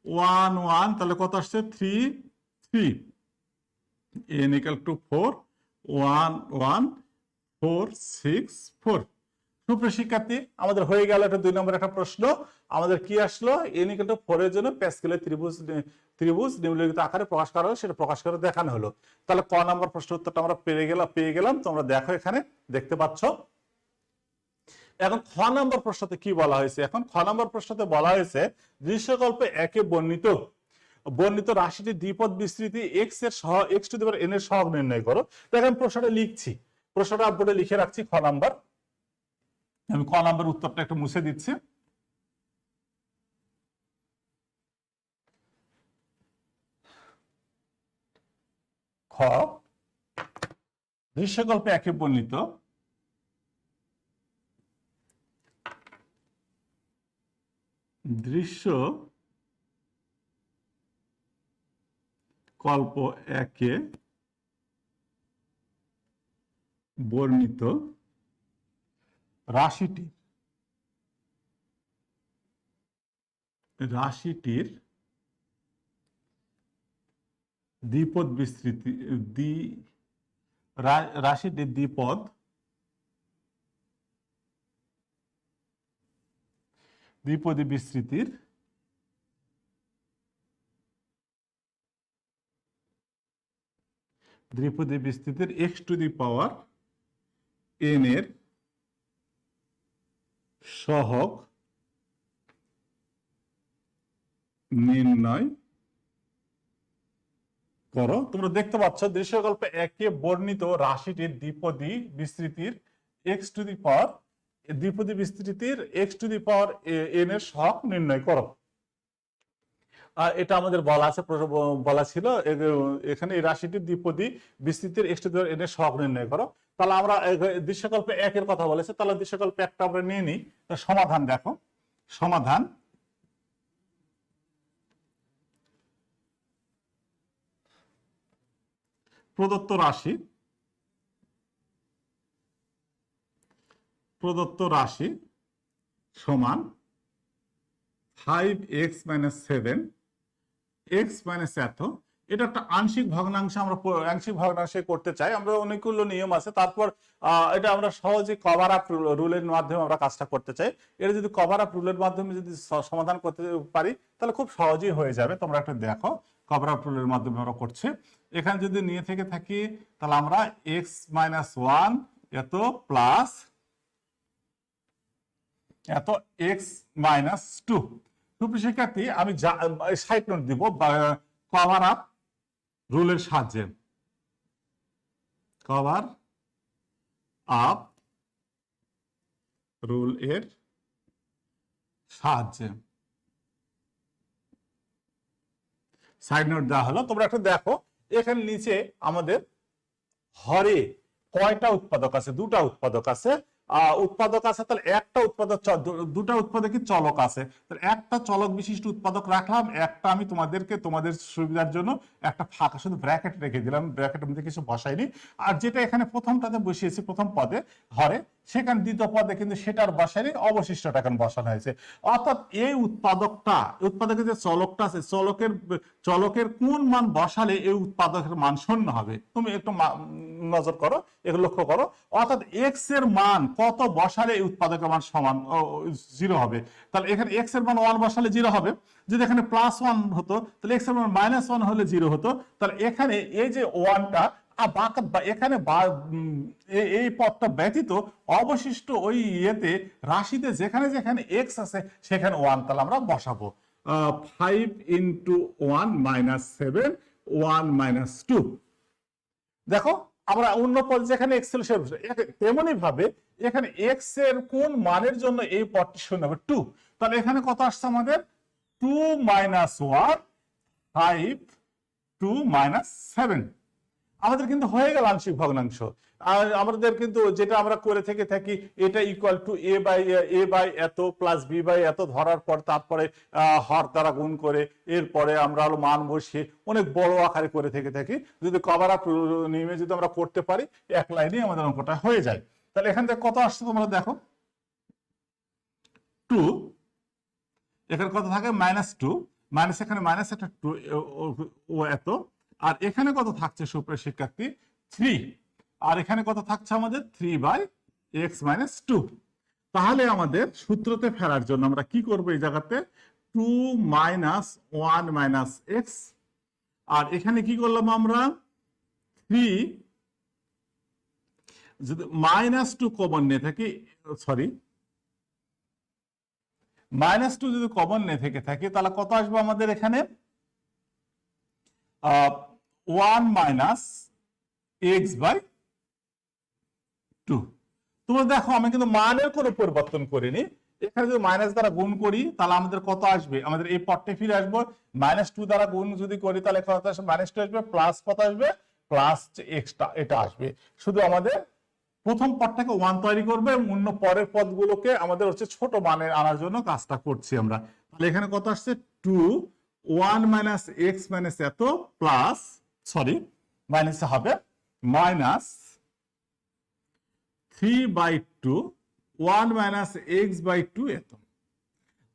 1 1, তাহলে কত আসছে 3 3, n ইকুয়াল টু 4 1 1 4 6 4। সুপ্রিয় শিক্ষার্থী আমাদের হয়ে গেল এটা 2 নম্বর একটা প্রশ্ন। আমাদের কি আসলো, n ইকুয়াল টু 4 এর জন্য প্যাসকেলের ত্রিভুজ নিম্নলিখিত আকারে প্রকাশ করা হলো, সেটা প্রকাশ করে দেখানো হলো। তাহলে ক নাম্বার প্রশ্ন উত্তরটা আমরা পেয়ে গেলাম। তোমরা দেখো এখানে দেখতে পাচ্ছ। এখন খ নাম্বার প্রশ্নতে কি বলা হয়েছে, এখন খ নাম্বার প্রশ্নতে বলা হয়েছে দৃশ্যকল্পে একে বর্ণিত রাশিটির দ্বিপদ বিস্তৃতি x এর x to the power n এর সহগ নির্ণয় করো। দেখেন প্রশ্নটা লিখছি, প্রশ্নটা বোর্ডে লিখে রাখছি খ নাম্বার। আমি ক নাম্বার উত্তরটা একটু মুছে দিচ্ছি। খ দৃশ্যকল্পে একে বর্ণিত কল্প একে বর্ণিত রাশিটির দ্বিপদ বিস্তৃতি রাশিটির দ্বিপদী বিস্তৃতির x to the power n এর সহগ নির্ণয় করো। তোমরা দেখতে পাচ্ছ দৃশ্যকল্পে একে বর্ণিত রাশিটির দ্বিপদী বিস্তৃতির x to the power n এর সহগ নির্ণয় করো। এটা আমাদের বলা ছিল এখানে এই রাশিটির দ্বিপদী বিস্তৃতির x to the power n এর সহগ নির্ণয় করো। তাহলে আমরা দৃশ্যকল্পে একের কথা বলেছে, তাহলে দৃশ্যকল্পে একটা আমরা নিয়ে নিই। সমাধান দেখো, সমাধান প্রদত্ত রাশি সমান 5x - 7 x - এত এটা একটা আংশিক ভগ্নাংশে আমরা আংশিক ভগ্নাংশে করতে চাই, আমরা অনেকগুলো নিয়ম আছে। তারপর এটা আমরা সহজে কভার আপ রুলের মাধ্যমে আমরা কাজটা করতে চাই। এটা যদি কভার আপ রুলের মাধ্যমে যদি সমাধান করতে পারি তাহলে খুব সহজেই হয়ে যাবে। তোমরা একটা দেখো কভার আপ রুলের মাধ্যমে আমরা করছি। এখানে যদি নিয়ে থেকে থাকি তাহলে আমরা x-1 এত প্লাস এত x-2। সুপ্রিয় শিক্ষার্থী, আমি সাইড নোট দিব কভার আপ রুলের সাহায্যে, কভার আপ রুল এর সাহায্যে সাইড নোট দেওয়া হলো। তোমরা একটা দেখো এখানে নিচে আমাদের হরে কয়টা উৎপাদক আছে? দুটা উৎপাদক আছে। উৎপাদক আছে, তাহলে একটা উৎপাদক, দুটা উৎপাদকের চলক আছে, তাহলে একটা চলক বিশিষ্ট উৎপাদক রাখলাম, একটা আমি তোমাদের সুবিধার জন্য একটা ফাঁকা শুধু ব্র্যাকেট রেখে দিলাম, ব্র্যাকেটের মধ্যে কিছু বসাইনি। আর যেটা এখানে প্রথমটাতে বসিয়েছি প্রথম পদে হরে, সেখানে দ্বিতীয় পদে কিন্তু সেটার বসাইনি, অবশিষ্টটা এখন বসানো হয়েছে। অর্থাৎ এই উৎপাদকের যে চলকটা আছে, চলকের কোন মান বসালে এই উৎপাদকের মান শূন্য হবে? তুমি একটু নজর করো, একটু লক্ষ্য করো। অর্থাৎ এক্স এর মান কত বসালে এই উৎপাদকের মান সমান 0 হবে? তাহলে এখানে এক্স এর মান 1 বসালে 0 হবে। যদি এখানে +1 হতো তাহলে এক্স এর মান -1 হলে 0 হতো। তাহলে এখানে এই যে 1টা এখানে এই পদটা ব্যতীত অবশিষ্ট ওই ইয়েতে রাশিতে যেখানে যেখানে এক্স আছে সেখানে 1 তাহলে আমরা বসাবো। 5 × 1 - 7 1 - 2। দেখো আমরা অন্য পদ যেখানে এক্স ছিল তেমনি ভাবে এখানে এক্স এর কোন মানের জন্য এই পদটি শূন্য হবে? 2। তাহলে এখানে কত আসছে আমাদের? 2 - 1 5 2 - 7। আমাদের কিন্তু হয়ে গেল আংশিক ভগ্নাংশ। আর আমাদের কিন্তু যেটা আমরা করে থেকে থাকি, এটা ইকুয়াল টু a বাই এত প্লাস b বাই এত ধরার পর তারপরে হর দ্বারা গুণ করে এরপরে আমরা হলো মান বসিয়ে অনেক বড় আকারে করে থেকে থাকি। যদি কভার আপ নিয়মে যদি আমরা করতে পারি, এক লাইনে আমাদের অঙ্কটা হয়ে যায়। তাহলে এখান থেকে কত আসছে তোমরা দেখো, 2, এখানে কত থাকে? -2, মাইনাস এখানে মাইনাস একটা 2 ও এত, আর এখানে কত থাকছে সুপ্রিয় শিক্ষার্থী? 3, আর এখানে কত থাকছে আমাদের? 3/x-2। তাহলে আমাদের সূত্রতে ফেরার জন্য আমরা কি করব? এই জায়গাতে 2 - 1 - x, আর এখানে কি করলাম আমরা? 3, যদি -2 কমন নিয়ে থাকি, সরি -2 যদি কমন নিয়ে থেকে থাকে তাহলে কত আসবে আমাদের এখানে? 1 - x/2। তোমরা দেখো আমি কিন্তু মানের কোনো পরিবর্তন করিনি। এখানে যদি মাইনাস দ্বারা গুণ করি তাহলে আমাদের কত আসবে? আমাদের এই পদে ফিরে আসবো। -2 দ্বারা গুণ যদি করি তাহলে কত আসবে? -2 আসবে, প্লাস কত আসবে? প্লাস এক্সট্রা এটা আসবে। শুধু আমাদের প্রথম পদটাকে 1 তৈরি করবে এবং অন্য পরের পদগুলোকে আমাদের হচ্ছে ছোট মানে আনার জন্য কাজটা করছি আমরা। তাহলে এখানে কত আসছে? 2 1 - x - এত প্লাস, সরি মাইনাস হবে -3/2 1 - x/2 এত।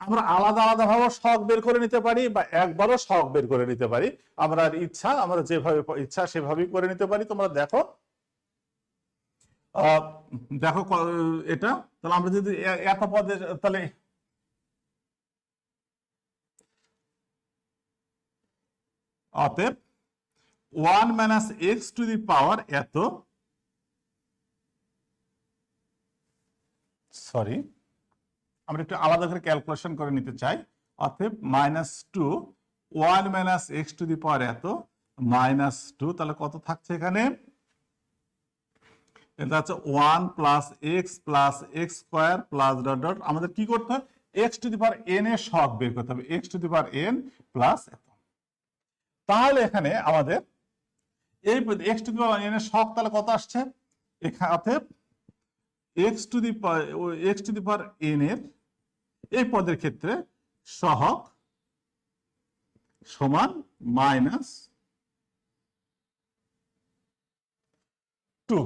আমরা আলাদা আলাদা ভাবে শক বের করে নিতে পারি বা একবারও শক বের করে নিতে পারি, আমরা ইচ্ছা, আমরা যেভাবে ইচ্ছা সেভাবেই করে নিতে পারি। তোমরা দেখো দেখো এটা, তাহলে আমরা যদি এত পদে, তাহলে অতএব 1 - x⁴ এত, সরি আমরা একটু আলাদা করে ক্যালকুলেশন করে নিতে চাই। অতএব -2 1 - x⁴ এত -2, তাহলে কত থাকছে এখানে? এটা হচ্ছে 1 + x + x² plus dot dot. আমাদের কি করতে হবে? x⁴n এর শক বের করতে হবে, x⁴n প্লাস এত। তাহলে এখানে আমাদের এই x⁴n এর শক তাহলে কত আসছে? এখানে x⁴n এর এই পদের ক্ষেত্রে সহগ সমান -2।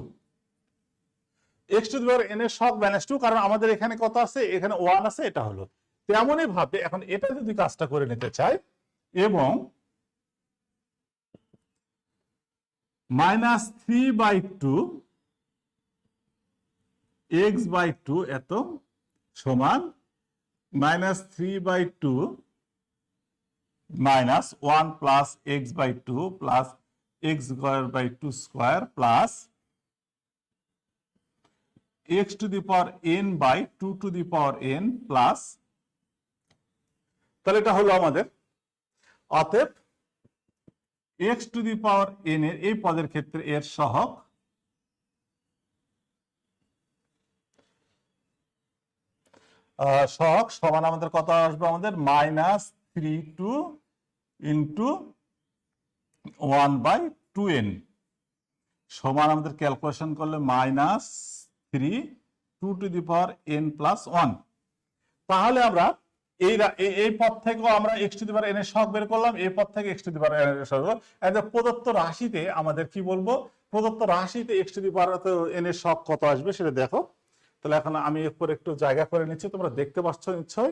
x⁴n এর শক -2, কারণ আমাদের এখানে কত আছে? এখানে 1 আছে, এটা হলো। তেমনই ভাবে এখন এটা যদি কাজটা করে নিতে চাই এবং -3/2 x/2 এত সমান -3/2 -1 plus x/2 plus x²/2 square plus x⁴n/2⁴n plus, তাহলে এটা হলো আমাদের। অতএব x⁴n এর এই পদের ক্ষেত্রে এর সহগ সমান আমাদের কত আসবে, আমাদের -32 × 1/2n সমান আমাদের ক্যালকুলেশন করলে -3 2⁴n + 1। তাহলে আমরা এই পদ থেকেও আমরা x⁴n এর সহগ বের করলাম, এই পদ থেকে x⁴n এর সহগ। প্রদত্ত রাশিতে আমাদের কি বলবো, প্রদত্ত রাশিতে x⁴n এর সহগ কত আসবে সেটা দেখো। তাহলে এখন আমি এরপর একটু জায়গা করে নিচ্ছি, তোমরা দেখতে পাচ্ছ নিশ্চয়।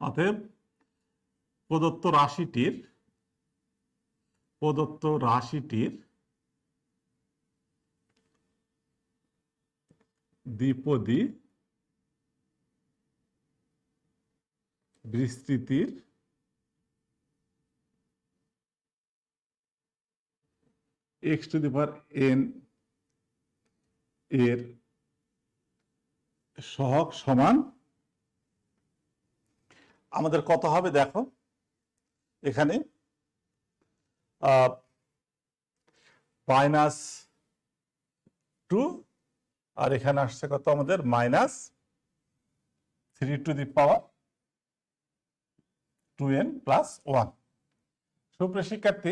অতএব প্রদত্ত রাশিটির দ্বিপদী বিস্তৃতির x⁴n এর সহগ সমান আমাদের কত হবে দেখো, এখানে -2 আর এখানে আসছে কত আমাদের -3⁴2n + 1। সুপ্রিয় শিক্ষার্থী,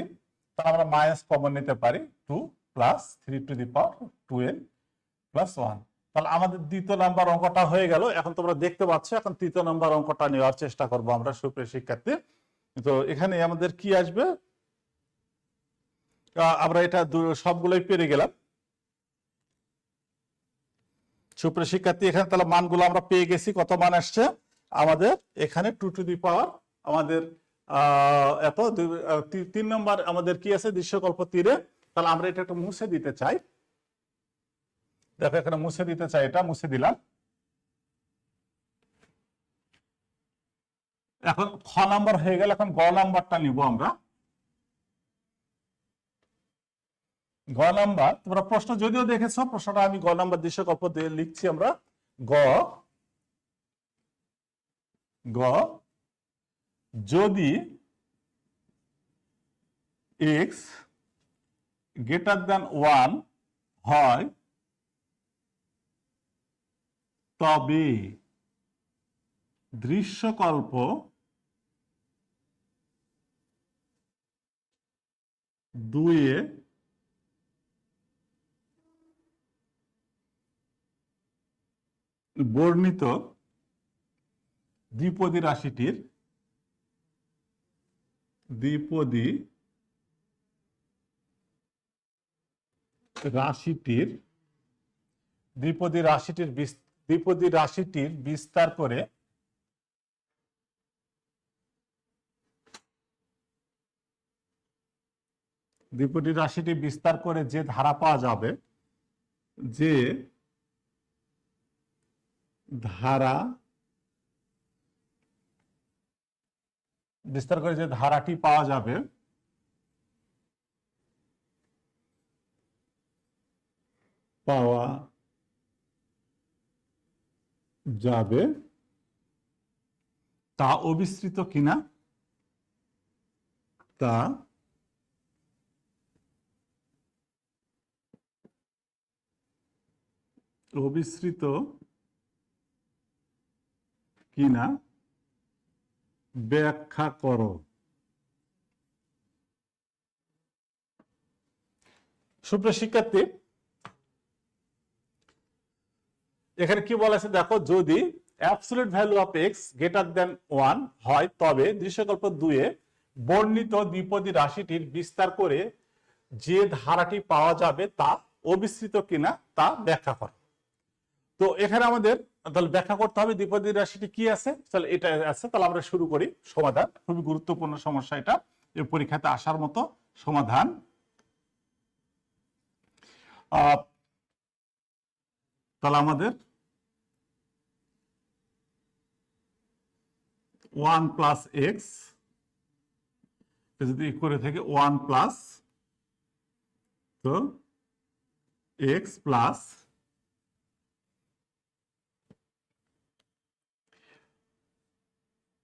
তাহলে আমরা মাইনাস কমন নিতে পারি 2 + 3⁴2n + 1। তাহলে আমাদের দ্বিতীয় নাম্বার অঙ্কটা হয়ে গেল। এখন তোমরা দেখতে পাচ্ছ, এখন তৃতীয় নাম্বার অঙ্কটা নেওয়ার চেষ্টা করব আমরা সুপ্রিয় শিক্ষার্থী। তো এখানে আমাদের কি আসবে, আমরা এটা সবগুলোই পেরে গেলাম সুপ্রিয় শিক্ষার্থী। এখানে তাহলে মানগুলো আমরা পেয়ে গেছি, কত মান আসছে আমাদের এখানে 2 আমাদের এত 3 নম্বর আমাদের কি আছে দৃশ্যকল্প তীরে। তাহলে আমরা এটা একটু মুছে দিতে চাই, দেখো এখানে মুছে দিতে চাই, এটা মুছে দিলাম। এখন খ নাম্বার হয়ে গেল, এখন গ নাম্বারটা নিব আমরা। গ নাম্বার তোমরা প্রশ্ন যদিও দেখেছ, প্রশ্নটা আমি গ নাম্বার দৃশ্যকল্প দিয়ে লিখছি আমরা। যদি x > 1 হয় তবে দৃশ্যকল্প দুয়ে বর্ণিত দ্বিপদী রাশিটির বিস্তার করে যে ধারা পাওয়া যাবে, যে ধারাটি পাওয়া যাবে তা অবিস্তৃত কিনা, ব্যাখ্যা করো। সুপ্রিয় শিক্ষার্থী, এখানে কি বলেছে দেখো, যদি অ্যাবসলিউট ভ্যালু অফ x > 1 হয় তবে দৃশ্যকল্প 2 এ বর্ণিত দ্বিপদী রাশিটির বিস্তার করে যে ধারাটি পাওয়া যাবে তা অবিস্তৃত কিনা তা ব্যাখ্যা করো। তো এখানে আমাদের তাহলে ব্যাখ্যা করতে হবে দ্বিপদী রাশিটি কি আছে, তাহলে এটা আছে। তাহলে আমরা শুরু করি সমাধান। খুবই গুরুত্বপূর্ণ সমস্যা এটা, এই পরীক্ষাতে আসার মতো সমাধান। তাহলে আমাদের 1 প্লাস এক্স যদি করে থাকে 1 প্লাস, তো এক্স প্লাস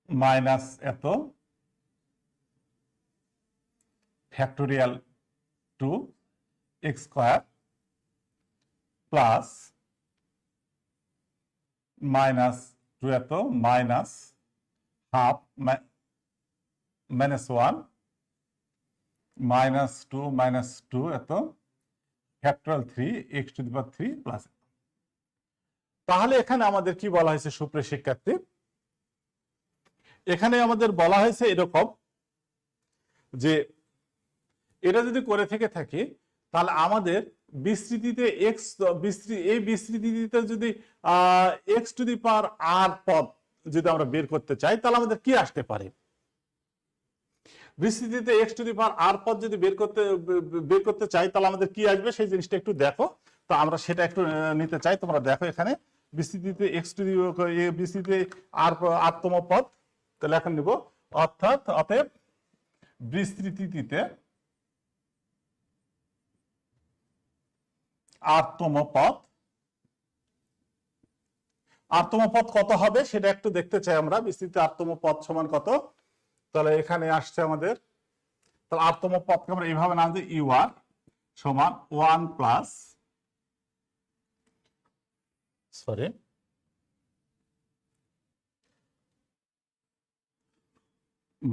মাইনাস এত factorial 2 x square plus minus 2 এত মাইনাস হাফ মাইনাস 1 মাইনাস 2 এত factorial 3 x to the power 3 plus. তাহলে এখানে আমাদের কি বলা হয়েছে সুপ্রিয় শিক্ষার্থী, এখানে আমাদের বলা হয়েছে এরকম যে এটা যদি করে থেকে থাকে তাহলে আমাদের বিস্তৃতিতে এক্স এই বিস্তৃতিতে যদি এক্স টু দি পাওয়ার আর পদ যদি আমরা বের করতে চাই তাহলে আমাদের কি আসতে পারে, বিস্তৃতিতে এক্স টু দি পাওয়ার আর পদ যদি বের করতে চাই তাহলে আমাদের কি আসবে সেই জিনিসটা একটু দেখো। তো আমরা সেটা একটু নিতে চাই, তোমরা দেখো এখানে বিস্তৃতিতে এক্স টু দি বিস্তৃতিতে আরতম পদ, তাহলে এখন নিব অতএব বিস্তৃতিতে আরতম পদ কত হবে সেটা একটু দেখতে চাই আমরা। বিস্তৃত আরতম পদ সমান কত, তাহলে এখানে আসছে আমাদের, তাহলে আরতম পদকে আমরা এইভাবে নাম দিই ইউ আর সমান 1 plus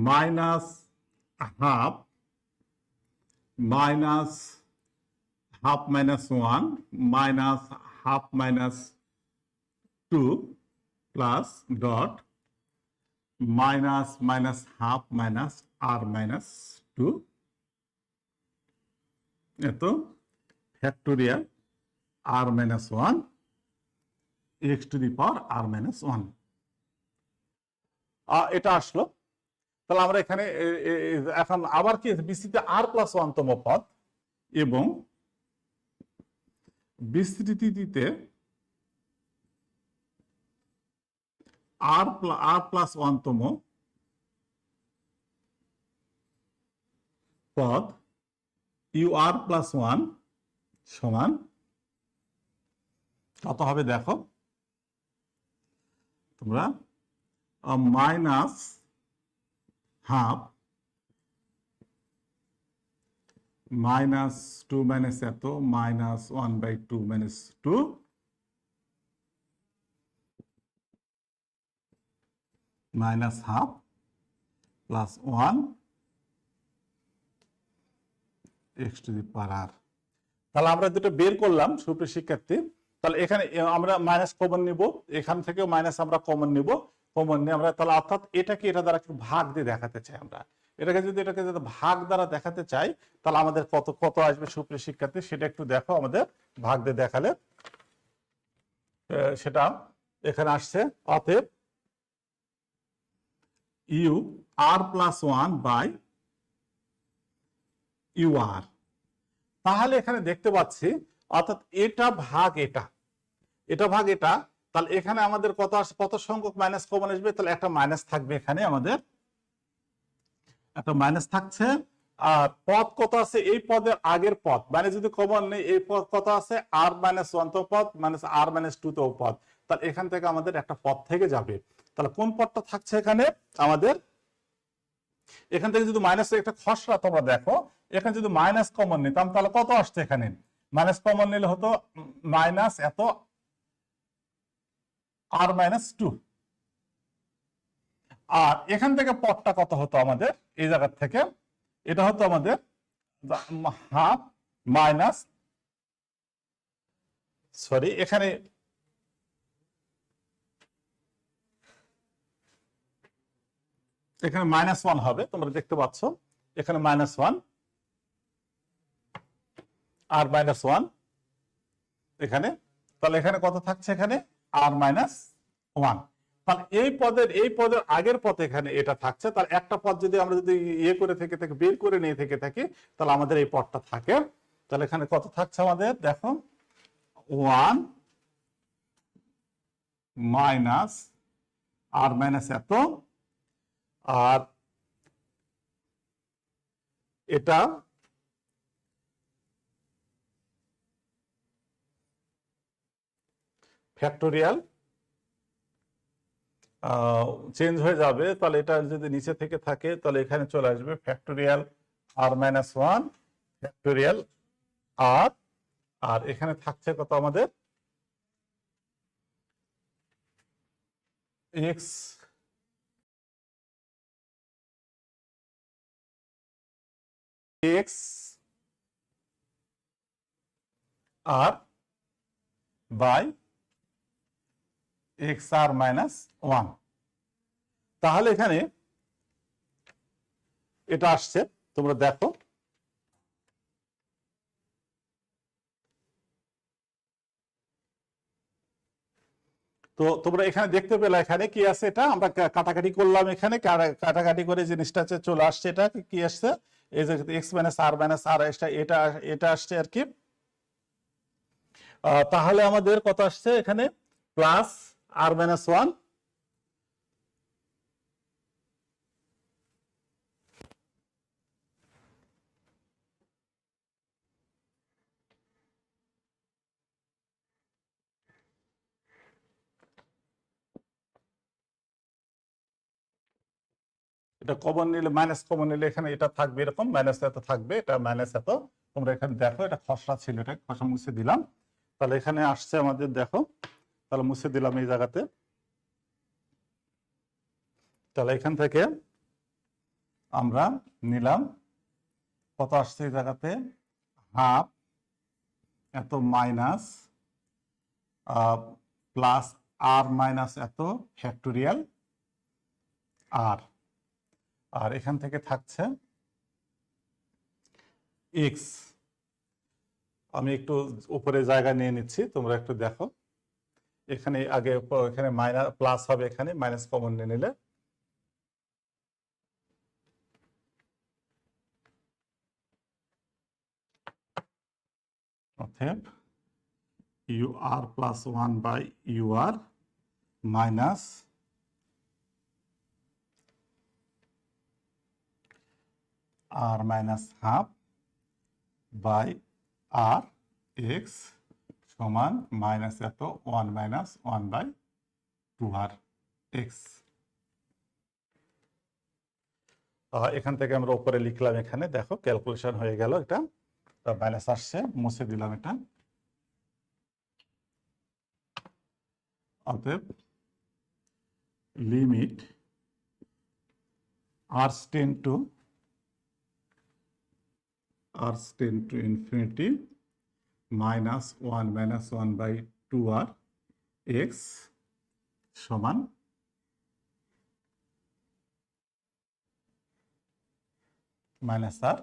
minus half minus half minus 1 minus half minus 2 plus dot minus minus half minus R minus 2 এত factorial R minus 1 x to the power R minus 1। এটা আসলো। তাহলে আমরা এখানে এখন আবার কি বিস্তৃতি আর প্লাস 1 তম পদ এবং বিস্তৃতিতে আর প্লাস 1 তম পদ ইউ আর প্লাস 1 সমান কত হবে দেখো তোমরা, মাইনাস হাফ মাইনাস 2 মাইনাস এত minus 1/2 minus 2 minus half plus 1 x to the power R. তাহলে আমরা দুটো বের করলাম সুপ্রিয় শিক্ষার্থী। তাহলে এখানে আমরা মাইনাস কমন নিব, এখান থেকেও মাইনাস আমরা কমন নিব, কমন নিয়ে আমরা তাহলে অর্থাৎ এটাকে এটা দ্বারা একটু ভাগ দিয়ে দেখাতে চাই আমরা। এটাকে যদি ভাগ দ্বারা দেখাতে চাই তাহলে আমাদের কত আসবে সুপ্রিয় শিক্ষার্থী সেটা একটু দেখো। আমাদের ভাগ দিয়ে দেখালে সেটা এখানে আসছে অতএব U R plus 1 by U R. তাহলে এখানে দেখতে পাচ্ছি অর্থাৎ এটা ভাগ এটা ভাগ এটা, তাহলে এখানে আমাদের কত সংখ্যক মাইনাস কমন আসবে, তাহলে একটা মাইনাস থাকবে এখানে, আমাদের একটা মাইনাস থাকছে। আর পদ কত আছে, এই পদের আগের পদ মানে যদি কমন নেই, এই পদ কত আছে আর মাইনাস 1 তো পদ মাইনাস আর মাইনাস 2 তো পদ, তাহলে এখান থেকে আমাদের একটা পদ থেকে যাবে। তাহলে কোন পদটা থাকছে এখানে আমাদের, এখান থেকে যদি মাইনাস একটা খসড়া তোমরা দেখো, এখানে যদি মাইনাস কমন নিতাম তাহলে কত আসছে, এখানে মাইনাস কমন নিলে হতো মাইনাস এত আর মাইনাস 2। আর এখান থেকে পদটা কত হতো আমাদের, এই জায়গা থেকে এটা হতো আমাদের হাফ মাইনাস এখানে মাইনাস 1 হবে, তোমরা দেখতে পাচ্ছ এখানে মাইনাস 1 আর মাইনাস 1 এখানে, তাহলে এখানে কত থাকছে, এখানে r-1। তাহলে এই পদের আগের পদ এখানে এটা থাকছে, তাহলে একটা পদ যদি আমরা যদি করে থেকে বের করে নিয়ে থেকে থাকি, তাহলে আমাদের এই পদটা থাকে। তাহলে এখানে কত থাকছে আমাদের, দেখো 1 মাইনাস আর মাইনাস এত, আর এটা ফ্যাক্টোরিয়াল চেঞ্জ হয়ে যাবে। তাহলে এটা যদি নিচে থেকে থাকে তাহলে এখানে চলে আসবে ফ্যাক্টোরিয়াল r-1 ফ্যাক্টোরিয়াল r, আর এখানে থাকছে কত আমাদের x x r by xr-1। তাহলে এখানে এটা আসছে, তোমরা দেখো তো তোমরা এখানে দেখতে পেলে এখানে কি আছে, এটা আমরা কাটাকাটি করলাম, এখানে কাটাকাটি করে জিনিসটা চলে আসছে, এটা কি আসছে, এই যে x-r-r এটা এটা আসছে আর কি। তাহলে আমাদের কত আসছে এখানে, প্লাস r-1 এটা কমন নিলে, মাইনাস কমন নিলে এখানে এটা থাকবে, এরকম মাইনাস এত থাকবে, এটা মাইনাস এত। তোমরা এখানে দেখো এটা খসড়া ছিল, এটা খসা মুছে দিলাম। তাহলে এখানে আসছে আমাদের, দেখো তাহলে মুছে দিলাম এই জায়গাতে। তাহলে এখান থেকে আমরা নিলাম কত আসছে এই জায়গাতে, হাফ এত মাইনাস প্লাস r- এত ফ্যাক্টোরিয়াল r, আর এখান থেকে থাকছে x। আমি একটু উপরে জায়গা নিয়ে নিচ্ছি, তোমরা একটু দেখো। এখানে আগে এখানে মাইনাস প্লাস হবে, এখানে মাইনাস কমন নিয়ে নিলে অতএব ur+1 বাই ur মাইনাস r-হাফ বাই r x সমান মাইনাস এত 1-1/2r x। এখান থেকে আমরা উপরে লিখলাম, এখানে দেখো ক্যালকুলেশন হয়ে গেল, এটা মাইনাস আসছে, মুছে দিলাম এটা। অতএব limit r tend to infinity -1 x সমান মাইনাস আর।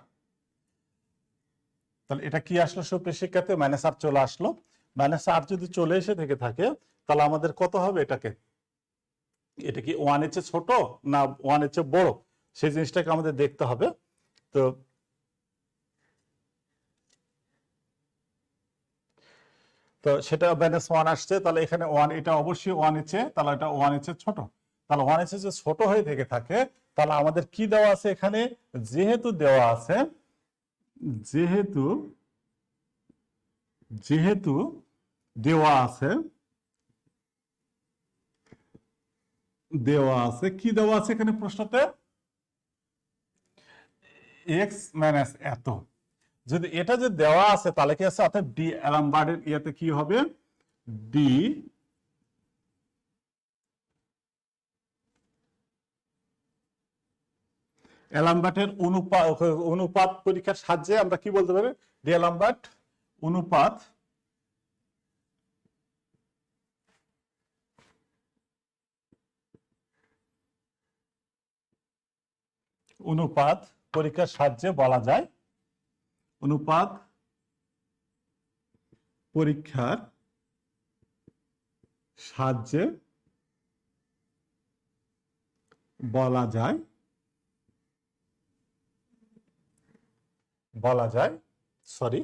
তাহলে এটা কি আসলো সুপ্রিয় শিক্ষার্থী, মাইনাস আর চলে আসলো। মাইনাস আর যদি চলে এসে থেকে থাকে তাহলে আমাদের কত হবে, এটাকে এটা কি 1 এর চেয়ে ছোট না 1 এর চেয়ে বড়, সেই জিনিসটাকে আমাদের দেখতে হবে। তো সেটা -1 আসছে, তাহলে এখানে 1, এটা অবশ্যই 1 এর চেয়ে, তাহলে এটা 1 এর চেয়ে ছোট। তাহলে 1 এর চেয়ে যদি ছোট হয়ে থেকে থাকে তাহলে আমাদের কি দেওয়া আছে এখানে, যেহেতু দেওয়া আছে, যেহেতু দেওয়া আছে কি দেওয়া আছে এখানে প্রশ্নতে, x - এত। যদি এটা যে দেওয়া আছে তাহলে কি আছে, অর্থাৎ ডি অ্যালামবার্টের ইয়েতে কি হবে, ডি অ্যালামবার্টের অনুপাত পরীক্ষার সাহায্যে আমরা কি বলতে পারি, ডি অ্যালামবার্ট অনুপাত পরীক্ষার সাহায্যে বলা যায়, অনুপাত পরীক্ষার সাহায্যে বলা যায় সরি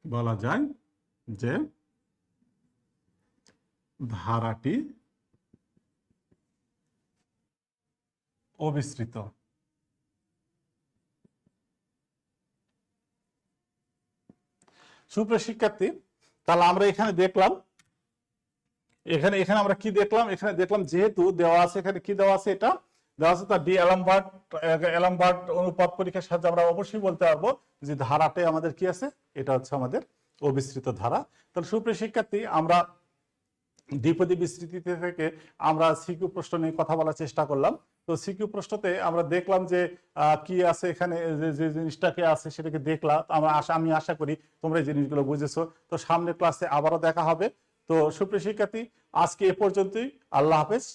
বলা যায় যে ধারাটি অবিস্তৃত। সুপ্রিয় শিক্ষার্থী, তাহলে আমরা এখানে দেখলাম এখানে আমরা কি দেখলাম, এখানে দেখলাম যেহেতু দেওয়া আছে, এখানে কি দেওয়া আছে, এটা দেওয়া আছে তার ডি অ্যালামবার্ট অনুপাত পরীক্ষার সাহায্যে আমরা অবশ্যই বলতে পারবো যে ধারাতে আমাদের কি আছে, এটা হচ্ছে আমাদের অবিস্তৃত ধারা। তাহলে সুপ্রিয় শিক্ষার্থী, আমরা দ্বিপদী বিস্তৃতি থেকে আমরা সিকিউ প্রশ্ন নিয়ে কথা বলার চেষ্টা করলাম। তো সিকিউ প্রশ্নতে আমরা দেখলাম যে কি আছে এখানে, যে জিনিসটাকে আছে সেটাকে দেখলাম আমি আশা করি তোমরা এই জিনিসগুলো বুঝেছো। তো সামনের ক্লাসে আবারও দেখা হবে। তো সুপ্রিয় শিক্ষার্থী, আজকে এ পর্যন্তই। আল্লাহ হাফেজ।